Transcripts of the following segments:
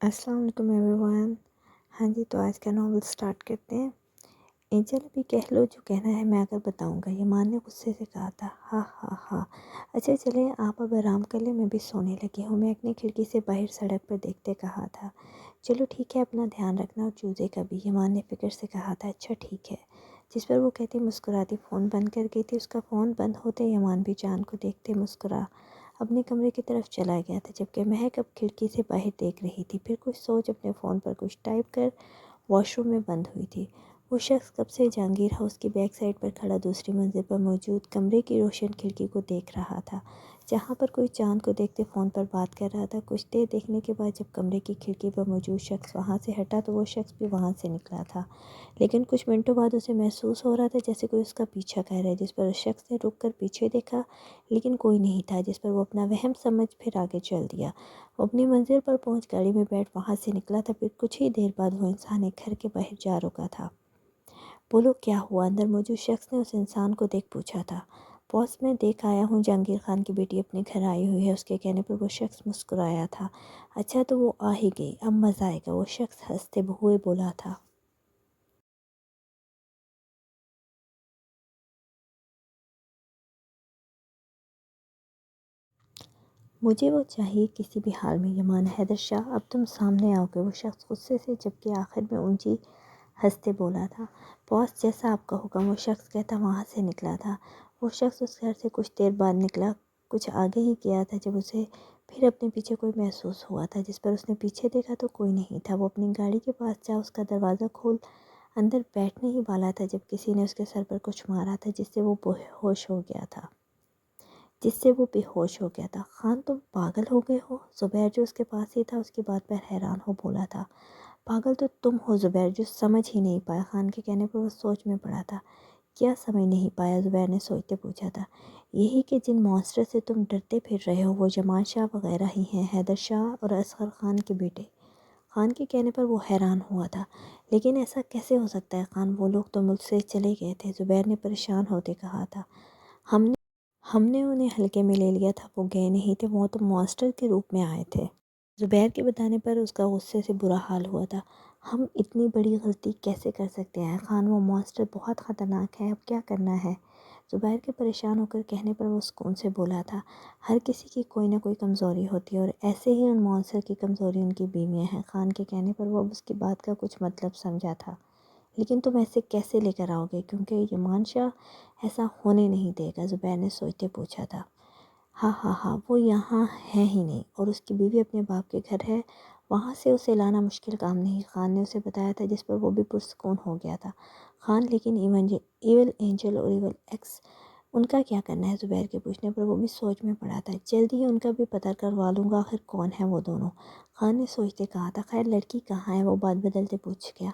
السلام علیکم every one. ہاں جی، تو آج کا ناول سٹارٹ کرتے ہیں۔ اینجل ابھی کہہ لو جو کہنا ہے، میں اگر بتاؤں گا، یمان نے غصے سے کہا تھا۔ ہاں ہاں ہاں، اچھا چلیں آپ اب آرام کر لیں، میں بھی سونے لگی ہوں، میں اپنی کھڑکی سے باہر سڑک پر دیکھتے کہا تھا۔ چلو ٹھیک ہے، اپنا دھیان رکھنا اور چوزے کا بھی، یمان نے فکر سے کہا تھا۔ اچھا ٹھیک ہے، جس پر وہ کہتی مسکراتی فون بند کر گئی تھی۔ اس کا فون بند ہوتے یمان بھی جان کو دیکھتے مسکرا اپنے کمرے کی طرف چلا گیا تھا، جبکہ مہک اب کھڑکی سے باہر دیکھ رہی تھی، پھر کچھ سوچ اپنے فون پر کچھ ٹائپ کر واش روم میں بند ہوئی تھی۔ وہ شخص کب سے جہانگیر ہاؤس کی بیک سائڈ پر کھڑا دوسری منزل پر موجود کمرے کی روشن کھڑکی کو دیکھ رہا تھا، جہاں پر کوئی چاند کو دیکھتے فون پر بات کر رہا تھا۔ کچھ دیر دیکھنے کے بعد جب کمرے کی کھڑکی پر موجود شخص وہاں سے ہٹا تو وہ شخص بھی وہاں سے نکلا تھا، لیکن کچھ منٹوں بعد اسے محسوس ہو رہا تھا جیسے کوئی اس کا پیچھا کر رہا ہے، جس پر اس شخص نے رک کر پیچھے دیکھا لیکن کوئی نہیں تھا، جس پر وہ اپنا وہم سمجھ پھر آگے چل دیا۔ وہ اپنی منزل پر پہنچ گاڑی میں بیٹھ وہاں سے نکلا تھا، پھر کچھ ہی دیر بعد وہ انسان ایک گھر کے باہر جا رکا تھا۔ بولو کیا ہوا؟ اندر موجود شخص نے اس انسان کو دیکھ پوچھا تھا۔ باس، میں دیکھ آیا ہوں جہانگیر خان کی بیٹی اپنے گھر آئی ہوئی ہے، اس کے کہنے پر وہ شخص مسکرایا تھا۔ اچھا تو وہ آ ہی گئی، اب مزہ آئے گا، وہ شخص ہنستے ہوئے بولا تھا۔ مجھے وہ چاہیے کسی بھی حال میں، یمان حیدر شاہ، اب تم سامنے آؤ گے، وہ شخص غصے سے جبکہ آخر میں اونچی ہنستے بولا تھا۔ باس، جیسا آپ کا حکم، وہ شخص کہتا وہاں سے نکلا تھا۔ وہ شخص اس گھر سے کچھ دیر بعد نکلا، کچھ آگے ہی گیا تھا جب اسے پھر اپنے پیچھے کوئی محسوس ہوا تھا، جس پر اس نے پیچھے دیکھا تو کوئی نہیں تھا۔ وہ اپنی گاڑی کے پاس جا اس کا دروازہ کھول اندر بیٹھنے ہی والا تھا جب کسی نے اس کے سر پر کچھ مارا تھا، جس سے وہ بے ہوش ہو گیا تھا۔ خان، تم پاگل ہو گئے ہو؟ زبیر جو اس کے پاس ہی تھا اس کی بات پر حیران ہو بولا تھا۔ پاگل تو تم ہو زبیر، جو سمجھ ہی نہیں پایا۔ خان کے کہنے پر وہ سوچ میں پڑا تھا۔ کیا سمجھ نہیں پایا؟ زبیر نے سوچتے پوچھا تھا۔ یہی کہ جن مانسٹر سے تم ڈرتے پھر رہے ہو وہ جمال شاہ وغیرہ ہی ہیں، حیدر شاہ اور اصغر خان کے بیٹے۔ خان کے کہنے پر وہ حیران ہوا تھا۔ لیکن ایسا کیسے ہو سکتا ہے خان؟ وہ لوگ تو ملک سے چلے گئے تھے، زبیر نے پریشان ہوتے کہا تھا۔ ہم نے انہیں ہلکے میں لے لیا تھا، وہ گئے نہیں تھے، وہ تو مانسٹر کے روپ میں آئے تھے۔ زبیر کے بتانے پر اس کا غصے سے برا حال ہوا تھا۔ ہم اتنی بڑی غلطی کیسے کر سکتے ہیں خان؟ وہ مانسٹر بہت خطرناک ہے، اب کیا کرنا ہے؟ زبیر کے پریشان ہو کر کہنے پر وہ سکون سے بولا تھا۔ ہر کسی کی کوئی نہ کوئی کمزوری ہوتی ہے، اور ایسے ہی ان مانسٹر کی کمزوری ان کی بیویاں ہیں۔ خان کے کہنے پر وہ اب اس کی بات کا کچھ مطلب سمجھا تھا۔ لیکن تم ایسے کیسے لے کر آؤ گے؟ کیونکہ یمان شاہ ایسا ہونے نہیں دے گا، زبیر نے سوچتے پوچھا تھا۔ ہاں ہاں ہاں، وہ یہاں ہے ہی نہیں، اور اس کی بیوی اپنے باپ کے گھر ہے، وہاں سے اسے لانا مشکل کام نہیں، خان نے اسے بتایا تھا، جس پر وہ بھی پرسکون ہو گیا تھا۔ خان، لیکن ایول اینجل اور ایول ایکس، ان کا کیا کرنا ہے؟ زبیر کے پوچھنے پر وہ بھی سوچ میں پڑا تھا۔ جلدی ہی ان کا بھی پتہ کروا لوں گا، آخر کون ہے وہ دونوں، خان نے سوچتے کہا تھا۔ خیر لڑکی کہاں ہے؟ وہ بات بدلتے پوچھ گیا۔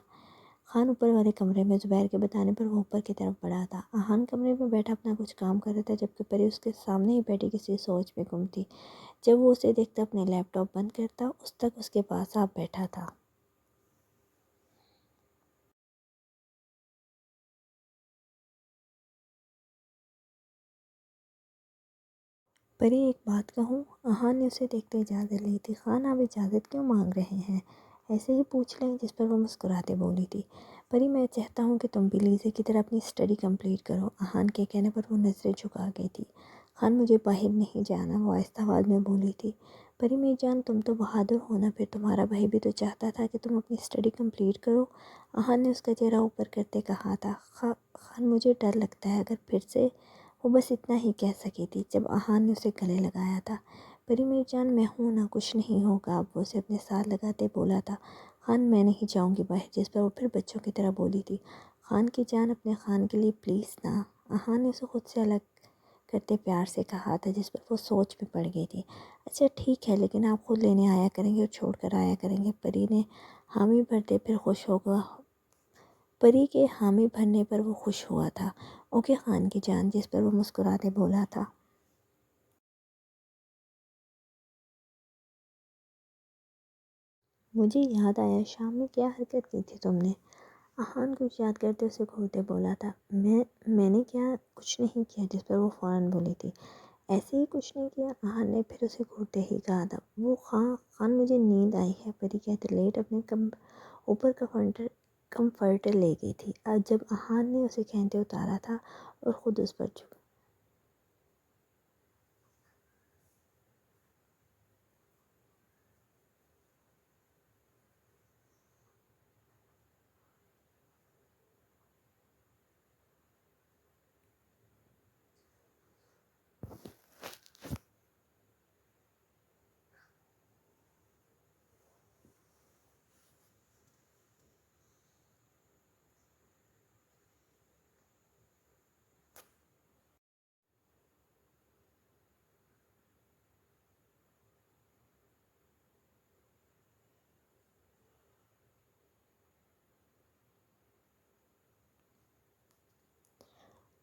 خان، اوپر والے کمرے میں، زبیر کے بتانے پر وہ اوپر کی طرف بڑھا تھا۔ اہان کمرے میں بیٹھا اپنا کچھ کام کر رہا تھا، جبکہ پری اس کے سامنے ہی بیٹھی کسی سوچ میں گم تھی۔ جب وہ اسے دیکھتا اپنے لیپ ٹاپ بند کرتا، اس تک اس کے پاس آپ بیٹھا تھا۔ پری، ایک بات کہوں؟ اہان نے اسے دیکھتے اجازت لی تھی۔ خان، آپ اجازت کیوں مانگ رہے ہیں؟ ایسے ہی پوچھ لیں، جس پر وہ مسکراتے بولی تھی۔ پری، میں چاہتا ہوں کہ تم بھی لیزے کی طرح اپنی اسٹڈی کمپلیٹ کرو۔ اہان کے کہنے پر وہ نظریں جھکا گئی تھی۔ خان، مجھے باہر نہیں جانا، وہ آہستہ آواز میں بولی تھی۔ پری میری جان، تم تو بہادر ہو نا، پھر تمہارا بھائی بھی تو چاہتا تھا کہ تم اپنی اسٹڈی کمپلیٹ کرو، اہان نے اس کا چہرہ اوپر کرتے کہا تھا۔ خان، مجھے ڈر لگتا ہے اگر پھر سے، وہ بس اتنا ہی کہہ سکی تھی جب اہان نے اسے گلے لگایا تھا۔ پری میری جان، میں ہوں نا، کچھ نہیں ہوگا، اب وہ اسے اپنے ساتھ لگاتے بولا تھا۔ خان، میں نہیں جاؤں گی باہر، جس پر وہ پھر بچوں کی طرح بولی تھی۔ خان کی جان، اپنے خان کے لیے پلیز نا، اہان نے اسے خود سے الگ کرتے پیار سے کہا تھا، جس پر وہ سوچ میں پڑ گئی تھی۔ اچھا ٹھیک ہے، لیکن آپ خود لینے آیا کریں گے اور چھوڑ کر آیا کریں گے، پری نے حامی بھرتے پھر خوش ہوگا پری کے حامی بھرنے پر وہ خوش ہوا تھا۔ اوکے خان کی جان، جس پر وہ مسکراتے بولا تھا۔ مجھے یاد آیا، شام میں کیا حرکت کی تھی تم نے؟ اہان کچھ یاد کرتے اسے گھورتے بولا تھا۔ میں نے کیا؟ کچھ نہیں کیا، جس پر وہ فوراً بولی تھی۔ ایسے ہی کچھ نہیں کیا، احان نے پھر اسے گھورتے ہی کہا تھا، وہ خان مجھے نیند آئی ہے، پری کہتے لیٹ اپنے اوپر کا کمفرٹر لے گئی تھی، آج جب احان نے اسے کھینتے اتارا تھا اور خود اس پر چپ۔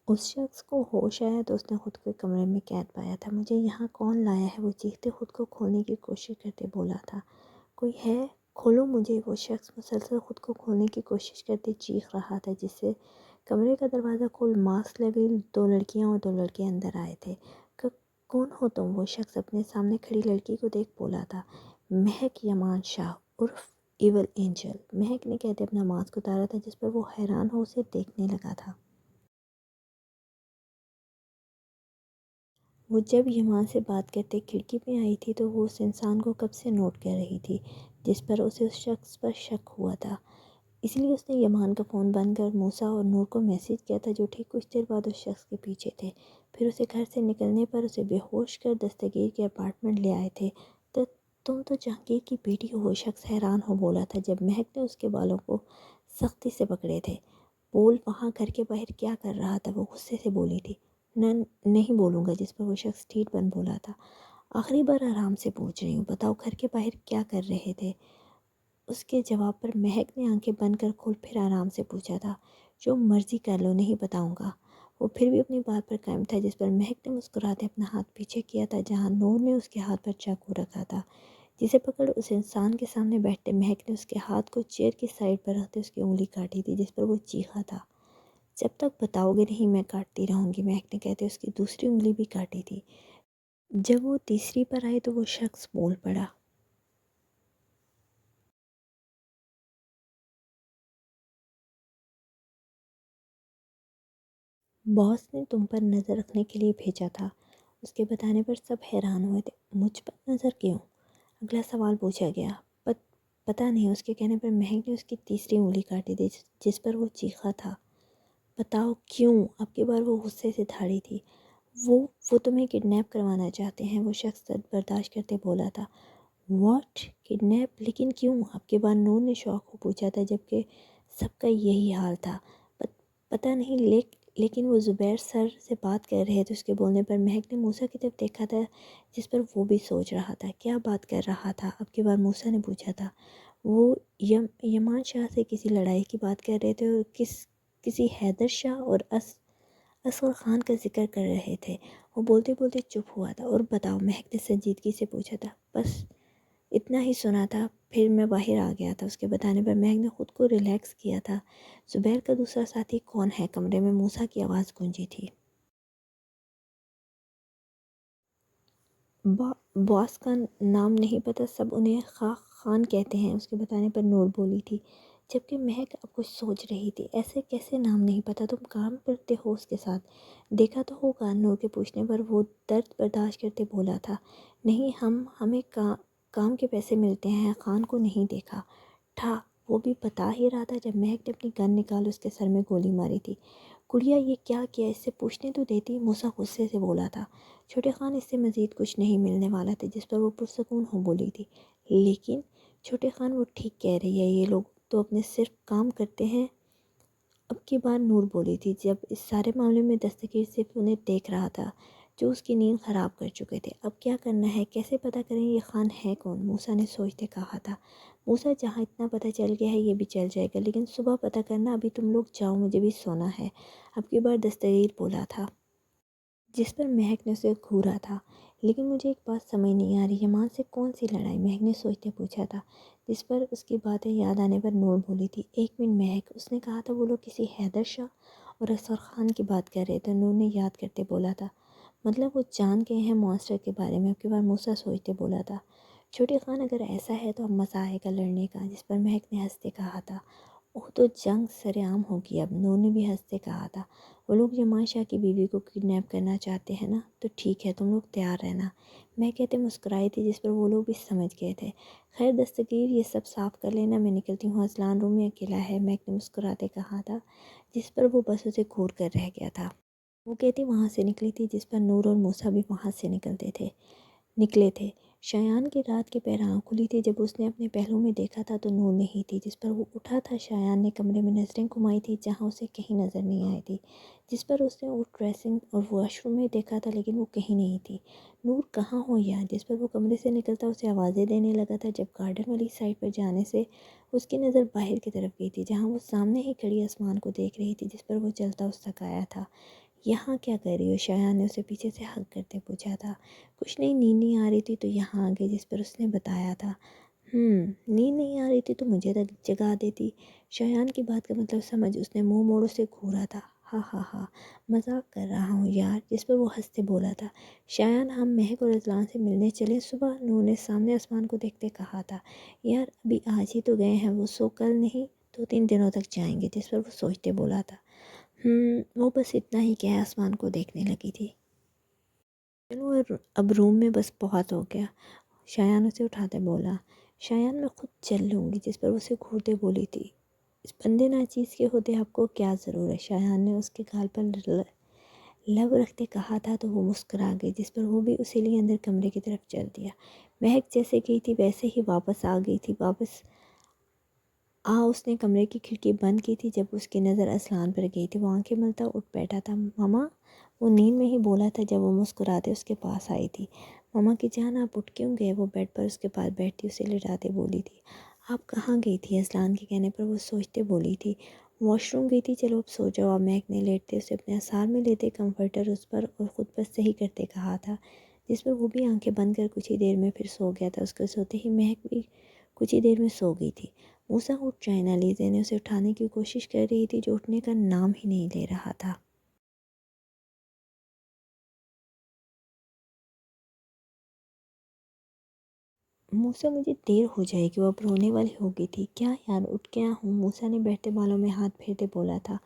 اس شخص کو ہوش آیا تو اس نے خود کو کمرے میں قید پایا تھا۔ مجھے یہاں کون لایا ہے، وہ چیختے خود کو کھولنے کی کوشش کرتے بولا تھا۔ کوئی ہے، کھولو مجھے، وہ شخص مسلسل خود کو کھولنے کی کوشش کرتے چیخ رہا تھا، جس سے کمرے کا دروازہ کھول ماسک لگی 2 لڑکیاں اور 2 لڑکے اندر آئے تھے۔ کون ہو تم؟ وہ شخص اپنے سامنے کھڑی لڑکی کو دیکھ بولا تھا۔ مہک یمان شاہ عرف ایول اینجل۔ مہک نے کہتے اپنا ماسک اتارا تھا، جس پر وہ حیران ہو اسے دیکھنے لگا تھا۔ وہ جب یمان سے بات کرتے کھڑکی میں آئی تھی تو وہ اس انسان کو کب سے نوٹ کر رہی تھی جس پر اسے اس شخص پر شک ہوا تھا۔ اس لیے اس نے یمان کا فون بند کر موسیٰ اور نور کو میسیج کیا تھا، جو ٹھیک کچھ دیر بعد اس شخص کے پیچھے تھے۔ پھر اسے گھر سے نکلنے پر اسے بے ہوش کر دستگیر کے اپارٹمنٹ لے آئے تھے۔ تم تو جہانگیر کی بیٹی ہو، وہ شخص حیران ہو بولا تھا جب مہک نے اس کے بالوں کو سختی سے پکڑے تھے۔ بول، وہاں گھر کے باہر کیا کر رہا تھا؟ وہ غصے سے بولی تھی۔ نہیں بولوں گا، جس پر وہ شخص ٹھیٹ بن بولا تھا۔ آخری بار آرام سے پوچھ رہی ہوں، بتاؤ گھر کے باہر کیا کر رہے تھے؟ اس کے جواب پر مہک نے آنکھیں بند کر کھول پھر آرام سے پوچھا تھا۔ جو مرضی کر لو، نہیں بتاؤں گا۔ وہ پھر بھی اپنی بات پر قائم تھا، جس پر مہک نے مسکراتے اپنا ہاتھ پیچھے کیا تھا جہاں نور نے اس کے ہاتھ پر چاقو رکھا تھا، جسے پکڑ اس انسان کے سامنے بیٹھتے مہک نے اس کے ہاتھ کو چیئر کی سائڈ پر رکھتے اس کی انگلی کاٹی تھی، جس پر وہ چیخا تھا۔ جب تک بتاؤ گے نہیں میں کاٹتی رہوں گی، مہک نے کہتے اس کی دوسری انگلی بھی کاٹی تھی۔ جب وہ تیسری پر آئی تو وہ شخص بول پڑا۔ باس نے تم پر نظر رکھنے کے لیے بھیجا تھا۔ اس کے بتانے پر سب حیران ہوئے تھے۔ مجھ پر نظر کیوں؟ اگلا سوال پوچھا گیا۔ پتہ نہیں، اس کے کہنے پر مہک نے اس کی تیسری انگلی کاٹی تھی، جس پر وہ چیخا تھا۔ بتاؤ کیوں؟ اب کی بار وہ غصے سے دھاڑی تھی۔ وہ تمہیں کڈنیپ کروانا چاہتے ہیں، وہ شخص برداشت کرتے بولا تھا۔ واٹ؟ کڈنیپ؟ لیکن کیوں؟ اب کی بار نور نے شوق کو پوچھا تھا، جبکہ سب کا یہی حال تھا۔ پتہ نہیں، لیکن وہ زبیر سر سے بات کر رہے تھے۔ اس کے بولنے پر مہک نے موسیٰ کی طرف دیکھا تھا، جس پر وہ بھی سوچ رہا تھا۔ کیا بات کر رہا تھا؟ اب کی بار موسیٰ نے پوچھا تھا۔ وہ یمان شاہ سے کسی لڑائی کی بات کر رہے تھے اور کسی حیدر شاہ اور اصغر خان کا ذکر کر رہے تھے۔ وہ بولتے بولتے چپ ہوا تھا۔ اور بتاؤ، مہک نے سنجیدگی سے پوچھا تھا۔ بس اتنا ہی سنا تھا، پھر میں باہر آ گیا تھا۔ اس کے بتانے پر مہک نے خود کو ریلیکس کیا تھا۔ زبیر کا دوسرا ساتھی کون ہے؟ کمرے میں موسیٰ کی آواز گونجی تھی۔ باس کا نام نہیں پتہ، سب انہیں خان کہتے ہیں، اس کے بتانے پر نور بولی تھی، جبکہ مہک اب کچھ سوچ رہی تھی۔ ایسے کیسے نام نہیں پتہ؟ تم کام کرتے ہو اس کے ساتھ؟ دیکھا تو ہوگا، نور کے پوچھنے پر وہ درد برداشت کرتے بولا تھا۔ نہیں، ہمیں کام کے پیسے ملتے ہیں، خان کو نہیں دیکھا تھا۔ وہ بھی بتا ہی رہا تھا جب مہک نے اپنی گن نکال اس کے سر میں گولی ماری تھی۔ گڑیا، یہ کیا کیا؟ اس سے پوچھنے تو دیتی، موسیٰ غصے سے بولا تھا۔ چھوٹے خان، اس سے مزید کچھ نہیں ملنے والا تھا، جس پر وہ پرسکون ہو بولی تھی۔ لیکن چھوٹے خان، وہ ٹھیک کہہ رہی ہے، یہ لوگ تو اپنے صرف کام کرتے ہیں۔ اب کی بار نور بولی تھی، جب اس سارے معاملے میں دستگیر صرف انہیں دیکھ رہا تھا جو اس کی نیند خراب کر چکے تھے۔ اب کیا کرنا ہے؟ کیسے پتہ کریں یہ خان ہے کون؟ موسیٰ نے سوچتے کہا تھا۔ موسیٰ، جہاں اتنا پتہ چل گیا ہے یہ بھی چل جائے گا، لیکن صبح پتہ کرنا، ابھی تم لوگ جاؤ، مجھے بھی سونا ہے۔ اب کی بار دستگیر بولا تھا، جس پر مہک نے اسے گھورا تھا۔ لیکن مجھے ایک بات سمجھ نہیں آ رہی، یمان سے کون سی لڑائی؟ مہک نے سوچتے پوچھا تھا، جس پر اس کی باتیں یاد آنے پر نور بولی تھی۔ ایک منٹ مہک، اس نے کہا تھا وہ لوگ کسی حیدر شاہ اور اصغر خان کی بات کر رہے تھے، نور نے یاد کرتے بولا تھا۔ مطلب وہ جان گئے ہیں مونسٹر کے بارے میں، اب کی بار موسیٰ سوچتے بولا تھا۔ چھوٹی خان اگر ایسا ہے تو اب مزہ آئے گا لڑنے کا، جس پر مہک نے ہنستے کہا تھا۔ وہ تو جنگ سرعام ہوگی اب، نور نے بھی ہنستے کہا تھا۔ وہ لوگ جمال شاہ کی بیوی کو کڈنیپ کرنا چاہتے ہیں نا، تو ٹھیک ہے تم لوگ تیار رہنا، میں کہتے مسکرائی تھی، جس پر وہ لوگ بھی سمجھ گئے تھے۔ خیر دستگیر یہ سب صاف کر لینا، میں نکلتی ہوں، اذلان روم میں اکیلا ہے، مہک نے مسکراتے کہا تھا، جس پر وہ بس اسے گھور کر رہ گیا تھا۔ وہ کہتی وہاں سے نکلی تھی، جس پر نور اور موسیٰ بھی وہاں سے نکلے تھے۔ شایان کی رات کی پہر آنکھ کھلی تھی، جب اس نے اپنے پہلو میں دیکھا تھا تو نور نہیں تھی، جس پر وہ اٹھا تھا۔ شایان نے کمرے میں نظریں گھمائی تھی جہاں اسے کہیں نظر نہیں آئی تھی، جس پر اس نے ڈریسنگ اور واش روم میں دیکھا تھا، لیکن وہ کہیں نہیں تھی۔ نور کہاں ہو یار، جس پر وہ کمرے سے نکلتا اسے آوازیں دینے لگا تھا، جب گارڈن والی سائڈ پر جانے سے اس کی نظر باہر کی طرف گئی تھی، جہاں وہ سامنے ہی کھڑی آسمان کو دیکھ رہی تھی، جس پر وہ چلتا اس تک آیا تھا۔ یہاں کیا کر رہی ہو؟ شایان نے اسے پیچھے سے ہگ کرتے پوچھا تھا۔ کچھ نہیں، نیند نہیں آ رہی تھی تو یہاں آ گئی، جس پر اس نے بتایا تھا۔ نیند نہیں آ رہی تھی تو مجھے جگا دیتی۔ شایان کی بات کا مطلب سمجھ اس نے منہ موڑ اسے گھورا تھا۔ ہاں ہاں ہاں، مذاق کر رہا ہوں یار، جس پر وہ ہنستے بولا تھا۔ شایان ہم مہک اور اذلان سے ملنے چلے صبح، نور نے سامنے آسمان کو دیکھتے کہا تھا۔ یار ابھی آج ہی تو گئے ہیں وہ، سو کل نہیں 2-3 دنوں تک جائیں گے، جس پر وہ سوچتے بولا تھا۔ وہ بس اتنا ہی کہہ آسمان کو دیکھنے لگی تھی۔ چلو اب روم میں بس بہت ہو گیا، شایان اسے اٹھاتے بولا۔ شایان میں خود چل لوں گی، جس پر اسے گھورتے بولی تھی۔ اس بندے ناچیز کے ہوتے آپ کو کیا ضرورت؟ شایان نے اس کے گال پر لب رکھتے کہا تھا تو وہ مسکرا گئی، جس پر وہ بھی اسی لیے اندر کمرے کی طرف چل دیا۔ مہک جیسے گئی تھی ویسے ہی واپس آ گئی تھی۔ اس نے کمرے کی کھڑکی بند کی تھی جب اس کی نظر اذلان پر گئی تھی۔ وہ آنکھیں ملتا اٹھ بیٹھا تھا۔ ماما، وہ نیند میں ہی بولا تھا جب وہ مسکراتے اس کے پاس آئی تھی۔ ماما کی جان آپ اٹھ کیوں گئے؟ وہ بیڈ پر اس کے پاس بیٹھتی اسے لٹاتے بولی تھی۔ آپ کہاں گئی تھی؟ اذلان کے کہنے پر وہ سوچتے بولی تھی۔ واش روم گئی تھی، چلو اب سو جاؤ۔ اب مہک نے لیٹتے اسے اپنے اعصار میں لیتے کمفرٹر اس پر اور خود پر صحیح کرتے کہا تھا، جس پر وہ بھی آنکھیں بند کر کچھ ہی دیر میں پھر سو گیا تھا۔ اس کے سوتے ہی مہک بھی کچھ ہی دیر میں سو گئی تھی۔ موسیٰ اٹھ جائے نا، لیزے نے اسے اٹھانے کی کوشش کر رہی تھی، جو اٹھنے کا نام ہی نہیں لے رہا تھا۔ موسیٰ مجھے دیر ہو جائے گی، وہ اب رونے والی ہو گئی تھی۔ کیا یار اٹھ گیا ہوں، موسیٰ نے بیٹھتے بالوں میں ہاتھ پھیرتے بولا تھا۔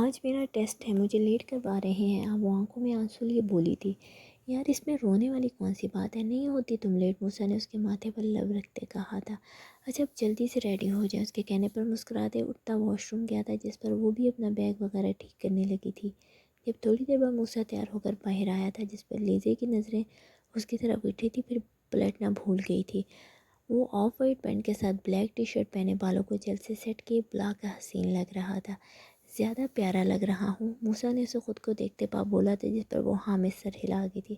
آج میرا ٹیسٹ ہے، مجھے لیٹ کروا رہے ہیں آپ، وہ آنکھوں میں آنسو لیے بولی تھی۔ یار اس میں رونے والی کون سی بات ہے، نہیں ہوتی تم لیٹ، موسیٰ نے اس کے ماتھے پر لب رکھتے کہا تھا۔ اچھا اب جلدی سے ریڈی ہو جائے، اس کے کہنے پر مسکراتے اٹھتا واش روم گیا تھا، جس پر وہ بھی اپنا بیگ وغیرہ ٹھیک کرنے لگی تھی۔ جب تھوڑی دیر بعد موسیٰ تیار ہو کر باہر آیا تھا، جس پر لیزے کی نظریں اس کی طرف اٹھی تھی، پھر پلٹنا بھول گئی تھی۔ وہ آف وائٹ پینٹ کے ساتھ بلیک ٹی شرٹ پہنے، بالوں کو جل سے سیٹ کیے بلا کا حسین لگ رہا تھا۔ زیادہ پیارا لگ رہا ہوں، موسیٰ نے اسے خود کو دیکھتے پا بولا تھا، جس پر وہ ہاں میں سر ہلا گئی تھی۔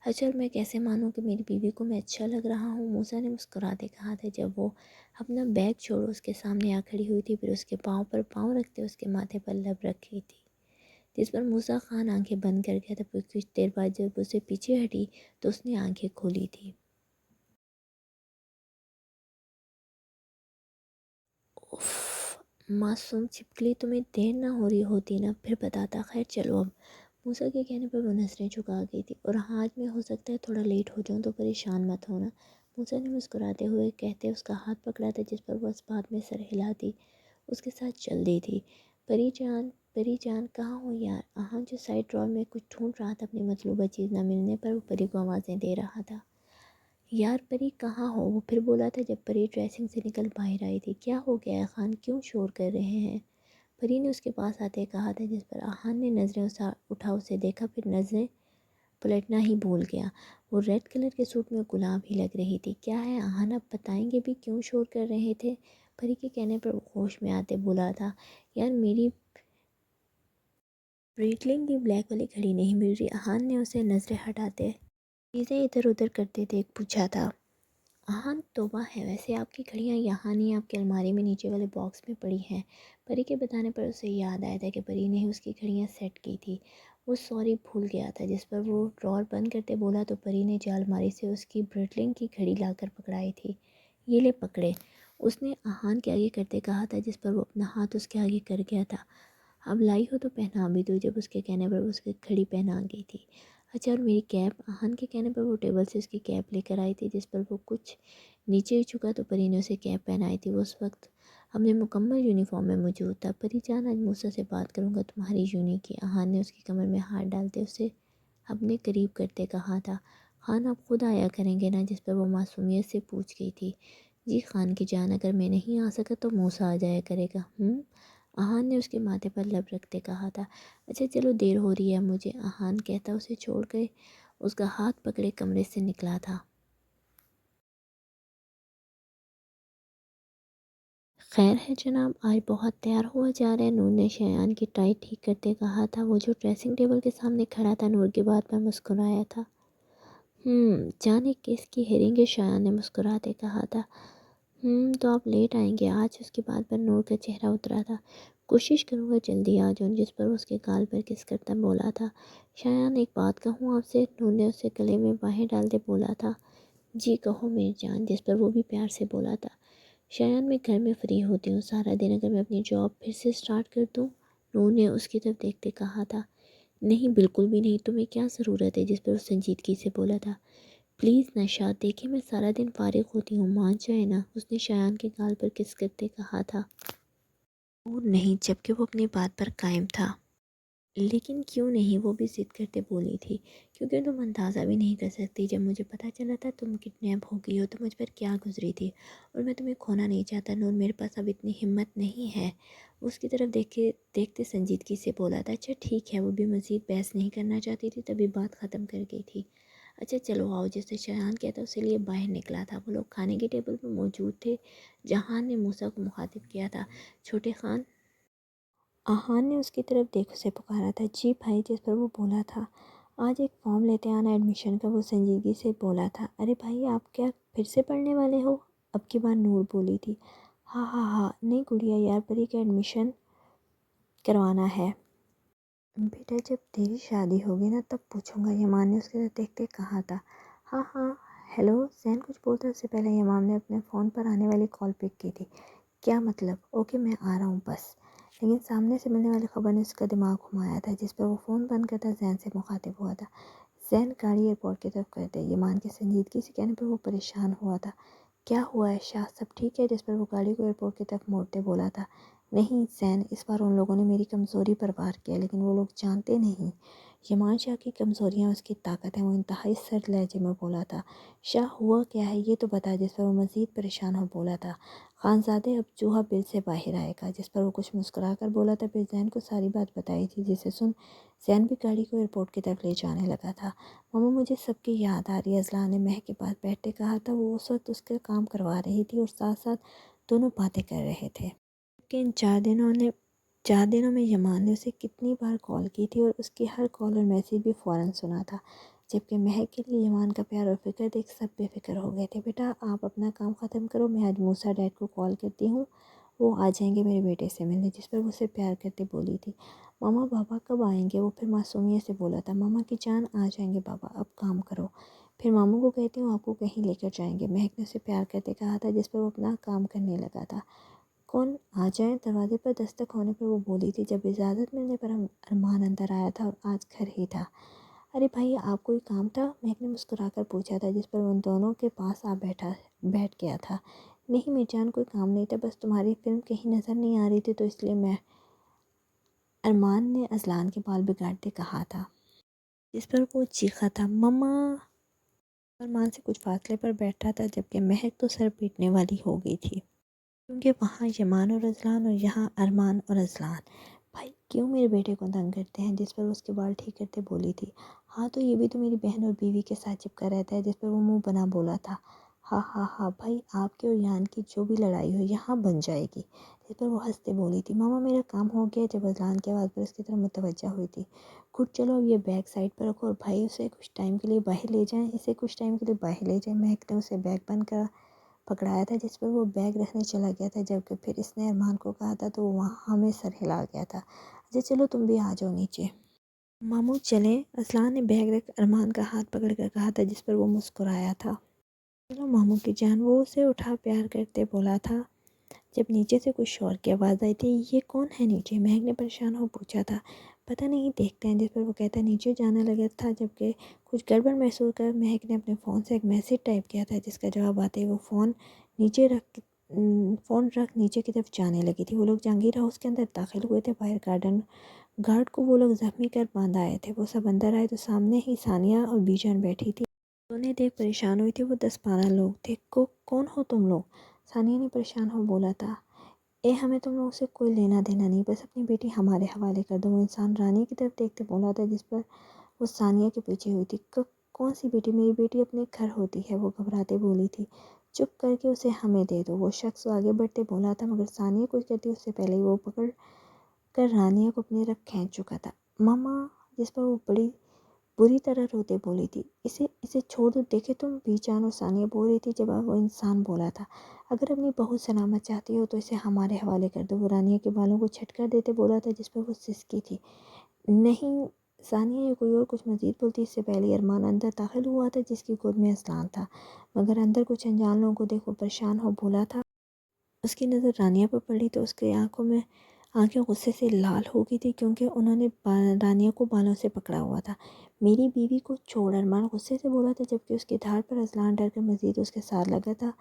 اچھا اور میں کیسے مانوں کہ میری بیوی کو میں اچھا لگ رہا ہوں؟ موسیٰ نے مسکراتے کہا تھا، جب وہ اپنا بیگ چھوڑ اس کے سامنے آ کھڑی ہوئی تھی، پھر اس کے پاؤں پر پاؤں رکھتے اس کے ماتھے پر لب رکھی تھی، جس پر موسیٰ خان آنکھیں بند کر گیا تھا۔ پھر کچھ دیر بعد جب اسے پیچھے ہٹی تو اس نے آنکھیں کھولی تھی۔ اف، معصوم چھپکلی، تمہیں دیر نہ ہو رہی ہوتی نا، پھر بتاتا۔ خیر چلو اب، موسیٰ کے کہنے پر وہ نظریں جھکا گئی تھی۔ اور ہاں آج میں ہو سکتا ہے تھوڑا لیٹ ہو جاؤں، تو پریشان مت ہونا، موسیٰ نے مسکراتے ہوئے کہتے اس کا ہاتھ پکڑا تھا، جس پر وہ اس بات میں سر ہلاتی اس کے ساتھ چل دی تھی۔ پری جان کہاں ہو یار؟ جو سائڈ ڈرار میں کچھ ڈھونڈ رہا تھا، اپنی مطلوبہ چیز نہ ملنے پر وہ پری کو آوازیں دے رہا تھا۔ یار پری کہاں ہو؟ وہ پھر بولا تھا جب پری ڈریسنگ سے نکل باہر آئی تھی۔ کیا ہو گیا ہے خان، کیوں شور کر رہے ہیں؟ پری نے اس کے پاس آتے کہا تھا، جس پر آہان نے نظریں اٹھا اسے دیکھا، پھر نظریں پلٹنا ہی بھول گیا۔ وہ ریڈ کلر کے سوٹ میں گلاب ہی لگ رہی تھی۔ کیا ہے آہان، آپ بتائیں گے بھی کیوں شور کر رہے تھے؟ پری کے کہنے پر وہ ہوش میں آتے بولا تھا، یار میری بریٹلنگ کی بلیک والی گھڑی نہیں مل رہی۔ آہان نے اسے نظریں ہٹاتے چیزیں ادھر ادھر کرتے دیکھ پوچھا تھا۔ ہاں توبہ ہے، ویسے آپ کی گھڑیاں یہاں نہیں، آپ کی الماری میں نیچے والے باکس میں پڑی ہیں۔ پری کے بتانے پر اسے یاد آیا تھا کہ پری نے اس کی گھڑیاں سیٹ کی تھی۔ وہ سوری بھول گیا تھا، جس پر وہ ڈرار بند کرتے بولا تو پری نے جو الماری سے اس کی برٹلنگ کی گھڑی لا کر پکڑائی تھی۔ یہ لے پکڑے، اس نے آہان کے آگے کرتے کہا تھا، جس پر وہ اپنا ہاتھ اس کے آگے کر گیا تھا۔ اب لائی ہو تو پہنا بھی دو، جب اس کے کہنے پر اس کی گھڑی پہنا گئی تھی۔ اچھا، اور میری کیپ؟ احان کے کہنے پر وہ ٹیبل سے اس کی کیپ لے کر آئی تھی، جس پر وہ کچھ نیچے جھکا تو پری نے اسے کیپ پہنائی تھی۔ وہ اس وقت ہم نے مکمل یونیفارم میں موجود تھا۔ پری جان، آج موسیٰ سے بات کروں گا تمہاری یونی کی۔ احان نے اس کی کمر میں ہاتھ ڈالتے اسے اپنے قریب کرتے کہا تھا۔ خان آپ خود آیا کریں گے نا؟ جس پر وہ معصومیت سے پوچھ گئی تھی۔ جی خان کی جان، اگر میں نہیں آ سکا تو موسیٰ آ جایا کرے گا۔ احان نے اس کے ماتھے پر لب رکھتے کہا تھا۔ اچھا چلو، دیر ہو رہی ہے مجھے، احان کہتا اسے چھوڑ کے اس کا ہاتھ پکڑے کمرے سے نکلا تھا۔ خیر ہے جناب، آج بہت تیار ہوا جا رہا ہے، نور نے شایان کی ٹائی ٹھیک کرتے کہا تھا۔ وہ جو ڈریسنگ ٹیبل کے سامنے کھڑا تھا نور کی بات پر مسکرایا تھا۔ جانے کس کی ہیرنگ ہے، شایان نے مسکراتے کہا تھا۔ تو آپ لیٹ آئیں گے آج؟ اس کی بات پر نور کا چہرہ اترا تھا۔ کوشش کروں گا جلدی آ جاؤں، جس پر اس کے گال پر کس کرتا بولا تھا۔ شایان، ایک بات کہوں آپ سے؟ نور نے اسے گلے میں باہیں ڈالتے بولا تھا۔ جی کہو میری جان، جس پر وہ بھی پیار سے بولا تھا۔ شایان، میں گھر میں فری ہوتی ہوں سارا دن، اگر میں اپنی جاب پھر سے سٹارٹ کر دوں؟ نور نے اس کی طرف دیکھتے کہا تھا۔ نہیں بالکل بھی نہیں، تمہیں کیا ضرورت ہے؟ جس پر اس سنجیدگی سے بولا تھا۔ پلیز نشاط، دیکھیں میں سارا دن فارغ ہوتی ہوں، مان جائے نا، اس نے شایان کے گال پر کس کرتے کہا تھا۔ اور نہیں، جبکہ وہ اپنی بات پر قائم تھا۔ لیکن کیوں نہیں؟ وہ بھی ضد کرتے بولی تھی۔ کیونکہ تم اندازہ بھی نہیں کر سکتی، جب مجھے پتہ چلا تھا تم کڈنیپ ہو گئی ہو تو مجھ پر کیا گزری تھی، اور میں تمہیں کھونا نہیں چاہتا نور، میرے پاس اب اتنی ہمت نہیں ہے۔ اس کی طرف دیکھتے سنجیدگی سے بولا تھا۔ اچھا ٹھیک ہے، وہ بھی مزید بحث نہیں کرنا چاہتی تھی، تبھی بات ختم کر گئی تھی۔ اچھا چلو آؤ، جس سے شایان کہتا اسے لیے باہر نکلا تھا۔ وہ لوگ کھانے کی ٹیبل پر موجود تھے۔ جہان نے موسیٰ کو مخاطب کیا تھا۔ چھوٹے خان، احان نے اس کی طرف دیکھ اسے پکارا تھا۔ جی بھائی، جس پر وہ بولا تھا۔ آج ایک فارم لیتے آنا ایڈمیشن کا، وہ سنجیدگی سے بولا تھا۔ ارے بھائی، آپ کیا پھر سے پڑھنے والے ہو؟ اب کی بار نور بولی تھی۔ ہاں ہاں ہاں، نہیں گڑیا یار، پری کا ایڈمیشن کروانا ہے۔ بیٹا جب تیری شادی ہوگی نا تب پوچھوں گا، یمان نے اس کے طرف دیکھتے کہا تھا۔ ہاں ہاں ہیلو، زین کچھ بولتا اس سے پہلے یمان نے اپنے فون پر آنے والی کال پک کی تھی۔ کیا مطلب؟ اوکے میں آ رہا ہوں بس۔ لیکن سامنے سے ملنے والی خبر نے اس کا دماغ گھمایا تھا، جس پر وہ فون بند کرتا زین سے مخاطب ہوا تھا۔ زین، گاڑی ایئرپورٹ کی طرف کر دے۔ یمان کے سنجیدگی سے کہنے پر وہ پریشان ہوا تھا۔ کیا ہوا ہے شاہ، سب ٹھیک ہے؟ جس پر وہ گاڑی کو ایئرپورٹ کی طرف موڑتے بولا تھا۔ نہیں زین، اس بار ان لوگوں نے میری کمزوری پر وار کیا، لیکن وہ لوگ جانتے نہیں یمان شاہ کی کمزوریاں اس کی طاقت ہے، وہ انتہائی سرد لہجے میں بولا تھا۔ شاہ ہوا کیا ہے یہ تو بتا، جس پر وہ مزید پریشان ہو بولا تھا۔ خانزادے اب چوہا بل سے باہر آئے گا، جس پر وہ کچھ مسکرا کر بولا تھا۔ پھر زین کو ساری بات بتائی تھی، جسے سن زین بھی گاڑی کو ایئرپورٹ کی طرف لے جانے لگا تھا۔ ماما مجھے سب کی یاد آ رہی ہے، اذلان نے مہک کے پاس بیٹھتے کہا تھا۔ وہ اس وقت اس کا کام کروا رہی تھی اور ساتھ ساتھ دونوں باتیں کر رہے تھے کہ ان 4 دنوں میں یمان نے اسے کتنی بار کال کی تھی، اور اس کی ہر کال اور میسیج بھی فوراً سنا تھا، جبکہ مہک کے لیے یمان کا پیار اور فکر دیکھ سب بے فکر ہو گئے تھے۔ بیٹا آپ اپنا کام ختم کرو، میں آج موسیٰ ڈیڈ کو کال کرتی ہوں، وہ آ جائیں گے میرے بیٹے سے ملنے، جس پر وہ اسے پیار کرتے بولی تھی۔ ماما بابا کب آئیں گے؟ وہ پھر معصومیت سے بولا تھا۔ ماما کی جان آ جائیں گے بابا، اب کام کرو، پھر ماموں کو کہتی ہوں آپ کو کہیں لے کر جائیں گے، مہک نے اسے پیار کرتے کہا تھا، جس پر وہ اپنا کام کرنے لگا تھا۔ کون آ جائیں؟ دروازے پر دستک ہونے پر وہ بولی تھی۔ جب اجازت ملنے پر ارمان اندر آیا تھا اور آج گھر ہی تھا۔ ارے بھائی، آپ کوئی کام تھا؟ مہک نے مسکرا کر پوچھا تھا، جس پر ان دونوں کے پاس بیٹھ گیا تھا۔ نہیں میری جان، کوئی کام نہیں تھا، بس تمہاری فلم کہیں نظر نہیں آ رہی تھی تو اس لیے میں، ارمان نے اذلان کے بال بگاڑتے کہا تھا، جس پر وہ چیخا تھا۔ مما ارمان سے کچھ فاصلے پر بیٹھا تھا، جبکہ مہک تو سر پیٹنے والی ہو گئی تھی، کیونکہ وہاں یمان اور اذلان اور یہاں ارمان اور اذلان۔ بھائی کیوں میرے بیٹے کو تنگ کرتے ہیں؟ جس پر اس کے بال ٹھیک کرتے بولی تھی۔ ہاں تو یہ بھی تو میری بہن اور بیوی کے ساتھ چپکا رہتا ہے، جس پر وہ منہ بنا بولا تھا۔ ہاں ہاں ہاں بھائی، آپ کے اور یان کی جو بھی لڑائی ہو یہاں بن جائے گی، جس پر وہ ہنستے بولی تھی۔ ماما میرا کام ہو گیا، جب اذلان کی آواز پر اس کی طرف متوجہ ہوئی تھی۔ گڈ، چلو اب یہ بیگ سائڈ پر رکھو اور بھائی اسے کچھ ٹائم کے لیے باہر لے جائیں، اسے کچھ ٹائم کے لیے باہر لے جائیں۔ مہک نے اسے بیگ بند کر پکڑایا تھا، جس پر وہ بیگ رکھنے چلا گیا تھا، جبکہ پھر اس نے ارمان کو کہا تھا تو وہ وہاں میں سر ہلا گیا تھا۔ اچھا چلو تم بھی آ جاؤ نیچے، ماموں چلیں، اذلان نے بیگ رکھ ارمان کا ہاتھ پکڑ کر کہا تھا، جس پر وہ مسکرایا تھا۔ چلو ماموں کی جان، وہ اسے اٹھا پیار کرتے بولا تھا، جب نیچے سے کچھ شور کی آواز آئی تھی۔ یہ کون ہے نیچے؟ مہک نے پریشان ہو پوچھا تھا۔ پتہ نہیں دیکھتے ہیں، جس پر وہ کہتا ہے نیچے جانے لگا تھا، جبکہ کچھ گڑبڑ محسوس کر مہک نے اپنے فون سے ایک میسیج ٹائپ کیا تھا، جس کا جواب آتے ہی وہ فون رکھ نیچے کی طرف جانے لگی تھی۔ وہ لوگ جہانگیر ہاؤس کے اندر داخل ہوئے تھے۔ باہر گارڈ کو وہ لوگ زخمی کر باندھ آئے تھے۔ وہ سب اندر آئے تو سامنے ہی ثانیہ اور بی جان بیٹھی تھی۔ انہیں دیکھ پریشان ہوئی تھی۔ وہ 10-12 لوگ تھے۔ کون ہو تم لوگ؟ ثانیہ نے پریشان ہو بولا تھا۔ ہمیں تم لوگوں سے کوئی لینا دینا نہیں، بس اپنی بیٹی ہمارے حوالے کر دو۔ وہ انسان رانی کی طرف دیکھتے بولا تھا، جس پر وہ ثانیہ کے پیچھے ہوئی تھی۔ کون سی بیٹی؟ میری بیٹی اپنے گھر ہوتی ہے، وہ گھبراتے بولی تھی۔ چپ کر کے اسے ہمیں دے دو۔ وہ شخص آگے بڑھتے بولا تھا، مگر ثانیہ کچھ کرتی اس سے پہلے ہی وہ پکڑ کر رانیہ کو اپنی طرف کھینچ چکا تھا۔ ماما! جس پر وہ بڑی بری طرح روتے بولی تھی۔ اسے چھوڑ دو، دیکھے تم، بی جان اور ثانیہ بول رہی تھی۔ جب وہ انسان بولا تھا، اگر اپنی بہو سلامت چاہتی ہو تو اسے ہمارے حوالے کر دو۔ وہ رانیہ کے بالوں کو چھٹکا دیتے بولا تھا، جس پر وہ سسکی تھی۔ نہیں ثانیہ! یہ کوئی اور کچھ مزید بولتی اس سے پہلے ارمان اندر داخل ہوا تھا، جس کی گود میں اذلان تھا، مگر اندر کچھ انجان لوگوں کو دیکھ وہ پریشان ہو بولا تھا۔ اس کی نظر رانیہ پر پڑی تو اس کی آنکھیں غصے سے لال ہو گئی تھی، کیونکہ انہوں نے رانیہ کو بالوں سے پکڑا ہوا تھا۔ میری بیوی کو چھوڑ! ارمان غصے سے بولا تھا، جبکہ اس کی دھار پر اذلان ڈر کر مزید اس کے ساتھ لگا تھا،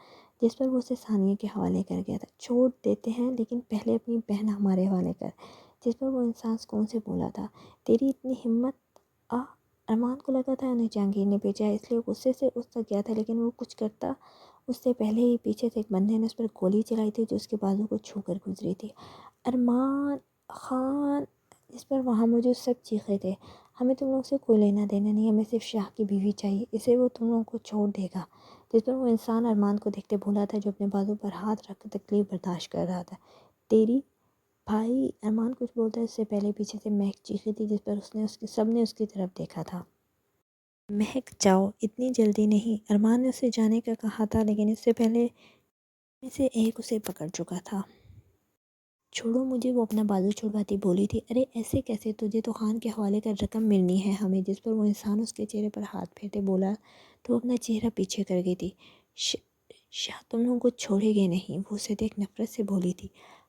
جس پر وہ اسے ثانیہ کے حوالے کر گیا تھا۔ چھوڑ دیتے ہیں، لیکن پہلے اپنی بہن ہمارے حوالے کر، جس پر وہ انسان سکون سے بولا تھا۔ تیری اتنی ہمت! ارمان کو لگا تھا انہیں جہانگیر نے بھیجا ہے، اس لیے غصے سے اس تک گیا تھا، لیکن وہ کچھ کرتا اس سے پہلے ہی پیچھے سے ایک بندے نے اس پر گولی چلائی تھی، جو اس کے بازو کو چھو کر گزری تھی۔ ارمان خان! جس پر وہاں موجود سب چیخے تھے۔ ہمیں تم لوگ سے کوئی لینا دینا نہیں، ہمیں صرف شاہ کی بیوی چاہیے، اسے وہ تم لوگوں کو چھوڑ دے گا۔ جس پر وہ انسان ارمان کو دیکھتے بولا تھا، جو اپنے بازو پر ہاتھ رکھ کر تکلیف برداشت کر رہا تھا۔ تیری بھائی! ارمان کچھ بولتا ہے اس سے پہلے پیچھے سے مہک چیخی تھی، جس پر سب نے اس کی طرف دیکھا تھا۔ مہک جاؤ، اتنی جلدی نہیں۔ ارمان نے اسے جانے کا کہا تھا، لیکن اس سے پہلے میں سے ایک اسے پکڑ چکا تھا۔ چھوڑو مجھے! وہ اپنا بازو چھڑواتی بولی تھی۔ ارے ایسے کیسے؟ تجھے تو خان کے حوالے کا رقم ملنی ہے ہمیں۔ جس پر وہ انسان اس کے چہرے پر ہاتھ پھیرتے بولا تو وہ اپنا چہرہ پیچھے کر گئی تھی۔ شاہ تم لوگوں کو چھوڑے گے نہیں، وہ اسے دیکھ نفرت سے بولی تھی۔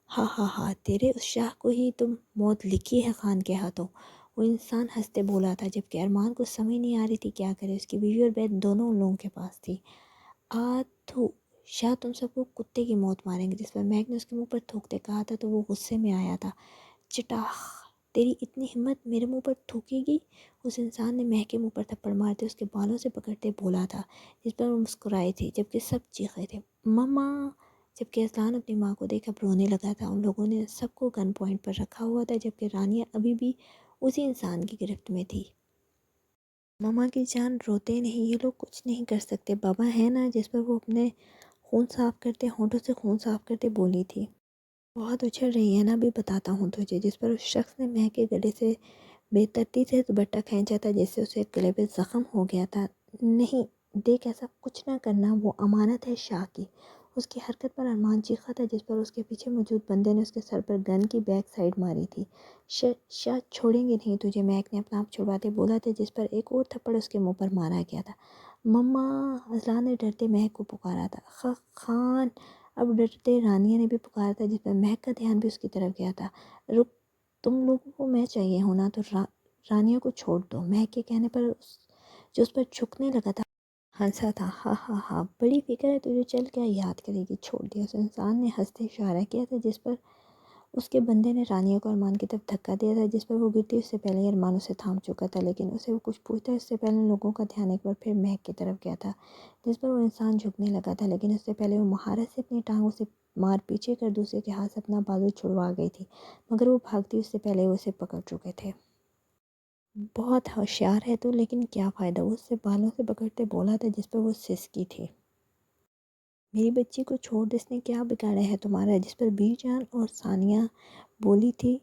ہاں ہاں ہاں، تیرے اس شاہ کو ہی تم موت لکھی ہے خان کے ہاتھوں، وہ انسان ہنستے بولا تھا، جبکہ ارمان کو سمجھ نہیں آ رہی تھی کیا کرے۔ اس کی بیوی اور بیٹھ دونوں ان لوگوں کے پاس تھی۔ آتھو! شاہ تم سب کو کتے کی موت ماریں گے، جس پر میگ نے اس کے منہ پر تھوکتے کہا تھا، تو وہ غصے میں آیا تھا۔ چٹاخ! تیری اتنی ہمت، میرے منہ پر تھوکے گی؟ اس انسان نے میگ کے منہ پر تھپڑ مارتے اس کے بالوں سے پکڑتے بولا تھا، جس پر وہ مسکرائی تھی، جبکہ سب چیخے تھے۔ مما! جبکہ اذلان اپنی ماں کو دیکھ اب رونے لگا تھا۔ ان لوگوں نے سب کو گن پوائنٹ پر رکھا ہوا تھا، جبکہ رانیہ ابھی بھی اسی انسان کی گرفت میں تھی۔ مما کی جان، روتے نہیں، یہ لوگ کچھ نہیں کر سکتے، بابا ہے نا؟ جس پر وہ اپنے خون صاف کرتے ہونٹوں سے خون صاف کرتے بولی تھی۔ بہت اچھل رہی ہے نا، بھی بتاتا ہوں تجھے۔ جس پر اس شخص نے مہک کے گلے سے بے ترتیب سے دوپٹہ کھینچا تھا، جس سے اسے گلے پہ زخم ہو گیا تھا۔ نہیں دیکھ، ایسا کچھ نہ کرنا، وہ امانت ہے شاہ کی۔ اس کی حرکت پر ارمان چیخا تھا، جس پر اس کے پیچھے موجود بندے نے اس کے سر پر گن کی بیک سائیڈ ماری تھی۔ شاہ چھوڑیں گے نہیں تجھے، مہک نے اپنا آپ چھڑواتے بولا تھا، جس پر ایک اور تھپڑ اس کے منہ پر مارا گیا تھا۔ مما! اذلان نے ڈرتے مہک کو پکارا تھا۔ خان! اب ڈرتے رانیہ نے بھی پکارا تھا، جس پر مہک کا دھیان بھی اس کی طرف گیا تھا۔ رک! تم لوگوں کو میں چاہیے ہونا تو رانیہ کو چھوڑ دو۔ مہک کے کہنے پر جو اس پر جھکنے لگا تھا ہنسا تھا۔ ہاں ہاں ہاں، بڑی فکر ہے تجھے، چل کیا یاد کرے گی، چھوڑ دیا۔ اس انسان نے ہنستے اشارہ کیا تھا، جس پر اس کے بندے نے رانیہ کو ارمان کی طرف دھکا دیا تھا، جس پر وہ گرتی اس سے پہلے ہی ارمان اسے تھام چکا تھا، لیکن اسے وہ کچھ پوچھتا اس سے پہلے لوگوں کا دھیان ایک بار پھر مہک کی طرف گیا تھا، جس پر وہ انسان جھکنے لگا تھا، لیکن اس سے پہلے وہ مہارت سے اپنی ٹانگوں سے مار پیچھے کر دوسرے کے ہاتھ سے اپنا بازو چھڑوا گئی تھی، مگر وہ بھاگتی اس سے پہلے وہ اسے پکڑ چکے تھے۔ بہت ہوشیار ہے تو، لیکن کیا فائدہ؟ وہ اس سے بالوں سے پکڑتے بولا تھا، جس پر وہ سسکی تھی۔ میری بچی کو چھوڑ دے، اس نے کیا بگاڑا ہے تمہارا؟ جس پر بی جان اور ثانیہ بولی تھی۔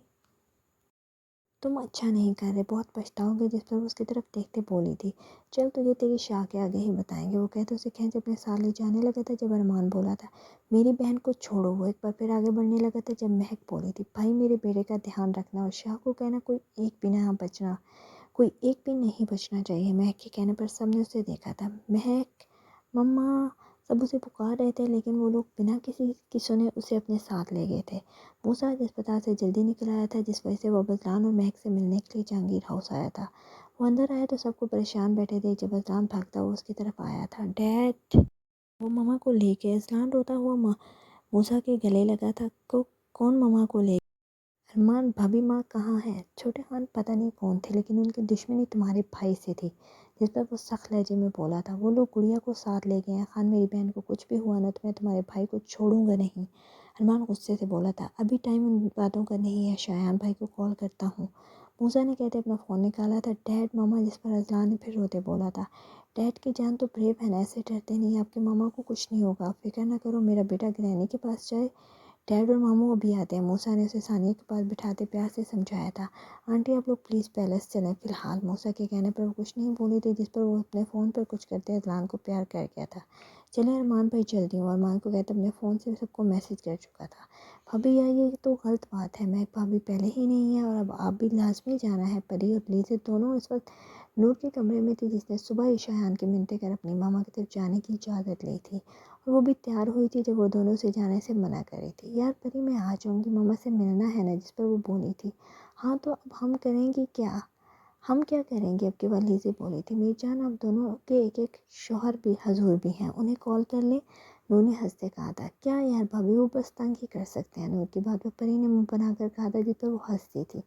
تم اچھا نہیں کر رہے، بہت پچھتاؤ گے۔ جس پر وہ اس کی طرف دیکھتے بولی تھی۔ چل تجھے تیری شاہ کے آگے ہی بتائیں گے، وہ کہتے اسے کھینچ اپنے ساتھ لے جانے لگا تھا، جب ارمان بولا تھا میری بہن کو چھوڑو۔ وہ ایک بار پھر آگے بڑھنے لگا تھا، جب مہک بولی تھی بھائی میرے بیٹے کا دھیان رکھنا، اور شاہ کو کہنا کوئی ایک بھی نہیں بچنا چاہیے۔ مہک کے کہنے پر سب نے اسے دیکھا تھا۔ مہک! مما! سب اسے پکار رہے تھے، لیکن وہ لوگ بنا کسی کی سنے اسے اپنے ساتھ لے گئے تھے۔ موسیٰ آج اسپتال سے جلدی نکل آیا تھا، جس وجہ سے وہ ابوالسلام اور مہک سے ملنے کے لیے جہانگیر ہاؤس آیا تھا۔ وہ اندر آیا تو سب کو پریشان بیٹھے تھے۔ جب ابوالسلام بھاگتا ہوا اس کی طرف آیا تھا، ڈیڈ! وہ ماما کو لے کے اذلان روتا ہوا موسیٰ کے گلے لگا تھا۔ کون ماما کو لے؟ ارمان بھابھی ماں کہاں ہے؟ چھوٹے خان پتہ نہیں کون تھے، لیکن ان کی دشمنی تمہارے بھائی سے تھی، جس پر وہ سخت لہجے میں بولا تھا۔ وہ لوگ گڑیا کو ساتھ لے گئے ہیں۔ خان میری بہن کو کچھ بھی ہوا نا تو میں تمہارے بھائی کو چھوڑوں گا نہیں۔ ارمان غصے سے بولا تھا، ابھی ٹائم ان باتوں کا نہیں ہے، شایان بھائی کو کال کرتا ہوں۔ موسیٰ نے کہتے اپنا فون نکالا تھا۔ ڈیڈ ماما، جس پر اذلان نے پھر روتے بولا تھا، ڈیڈ کی جان تو بریو ہے نا، ایسے ڈرتے نہیں، آپ کے ماما کو کچھ نہیں ہوگا، فکر نہ کرو، میرا بیٹا گرینی کے پاس جائے، ڈیڈ اور ماموں ابھی آتے ہیں۔ موسیٰ نے اسے ثانیہ کے پاس بٹھاتے پیار سے سمجھایا تھا، آنٹی آپ لوگ پلیز پیلس چلیں فی الحال۔ موسیٰ کے کہنے پر وہ کچھ نہیں بولی تھی، جس پر وہ اپنے فون پر کچھ کرتے اذلان کو پیار کر گیا تھا۔ چلیں ارمان بھائی چلتی ہوں۔ ارمان کو کہتے اپنے فون سے سب کو میسج کر چکا تھا۔ بھابھی یہ تو غلط بات ہے، مہک بھابھی پہلے ہی نہیں ہے اور اب آپ بھی لازمی جانا ہے۔ پری اور لیزے دونوں اس وقت نور کے کمرے میں تھی، جس نے صبح ہی شایان کی منتیں کر اپنی ماما کی طرف جانے کی اجازت لی تھی، اور وہ بھی تیار ہوئی تھی جب وہ دونوں سے جانے سے منع کر رہی تھی۔ یار پری میں آ جاؤں گی، ماما سے ملنا ہے نا، جس پر وہ بولی تھی۔ ہاں تو اب ہم کریں گے کیا؟ ہم کیا کریں گے اب کی بار؟ لیزی بولی تھی۔ میری جان اب دونوں کے ایک ایک شوہر بھی حضور بھی ہیں، انہیں کال کر لیں۔ نور نے ہنستے کہا تھا، کیا یار بھابھی وہ بس تنگ ہی کر سکتے ہیں۔ نور کی بات پر پری نے منہ بنا کر کہا تھا، جس پر وہ ہنستی تھی۔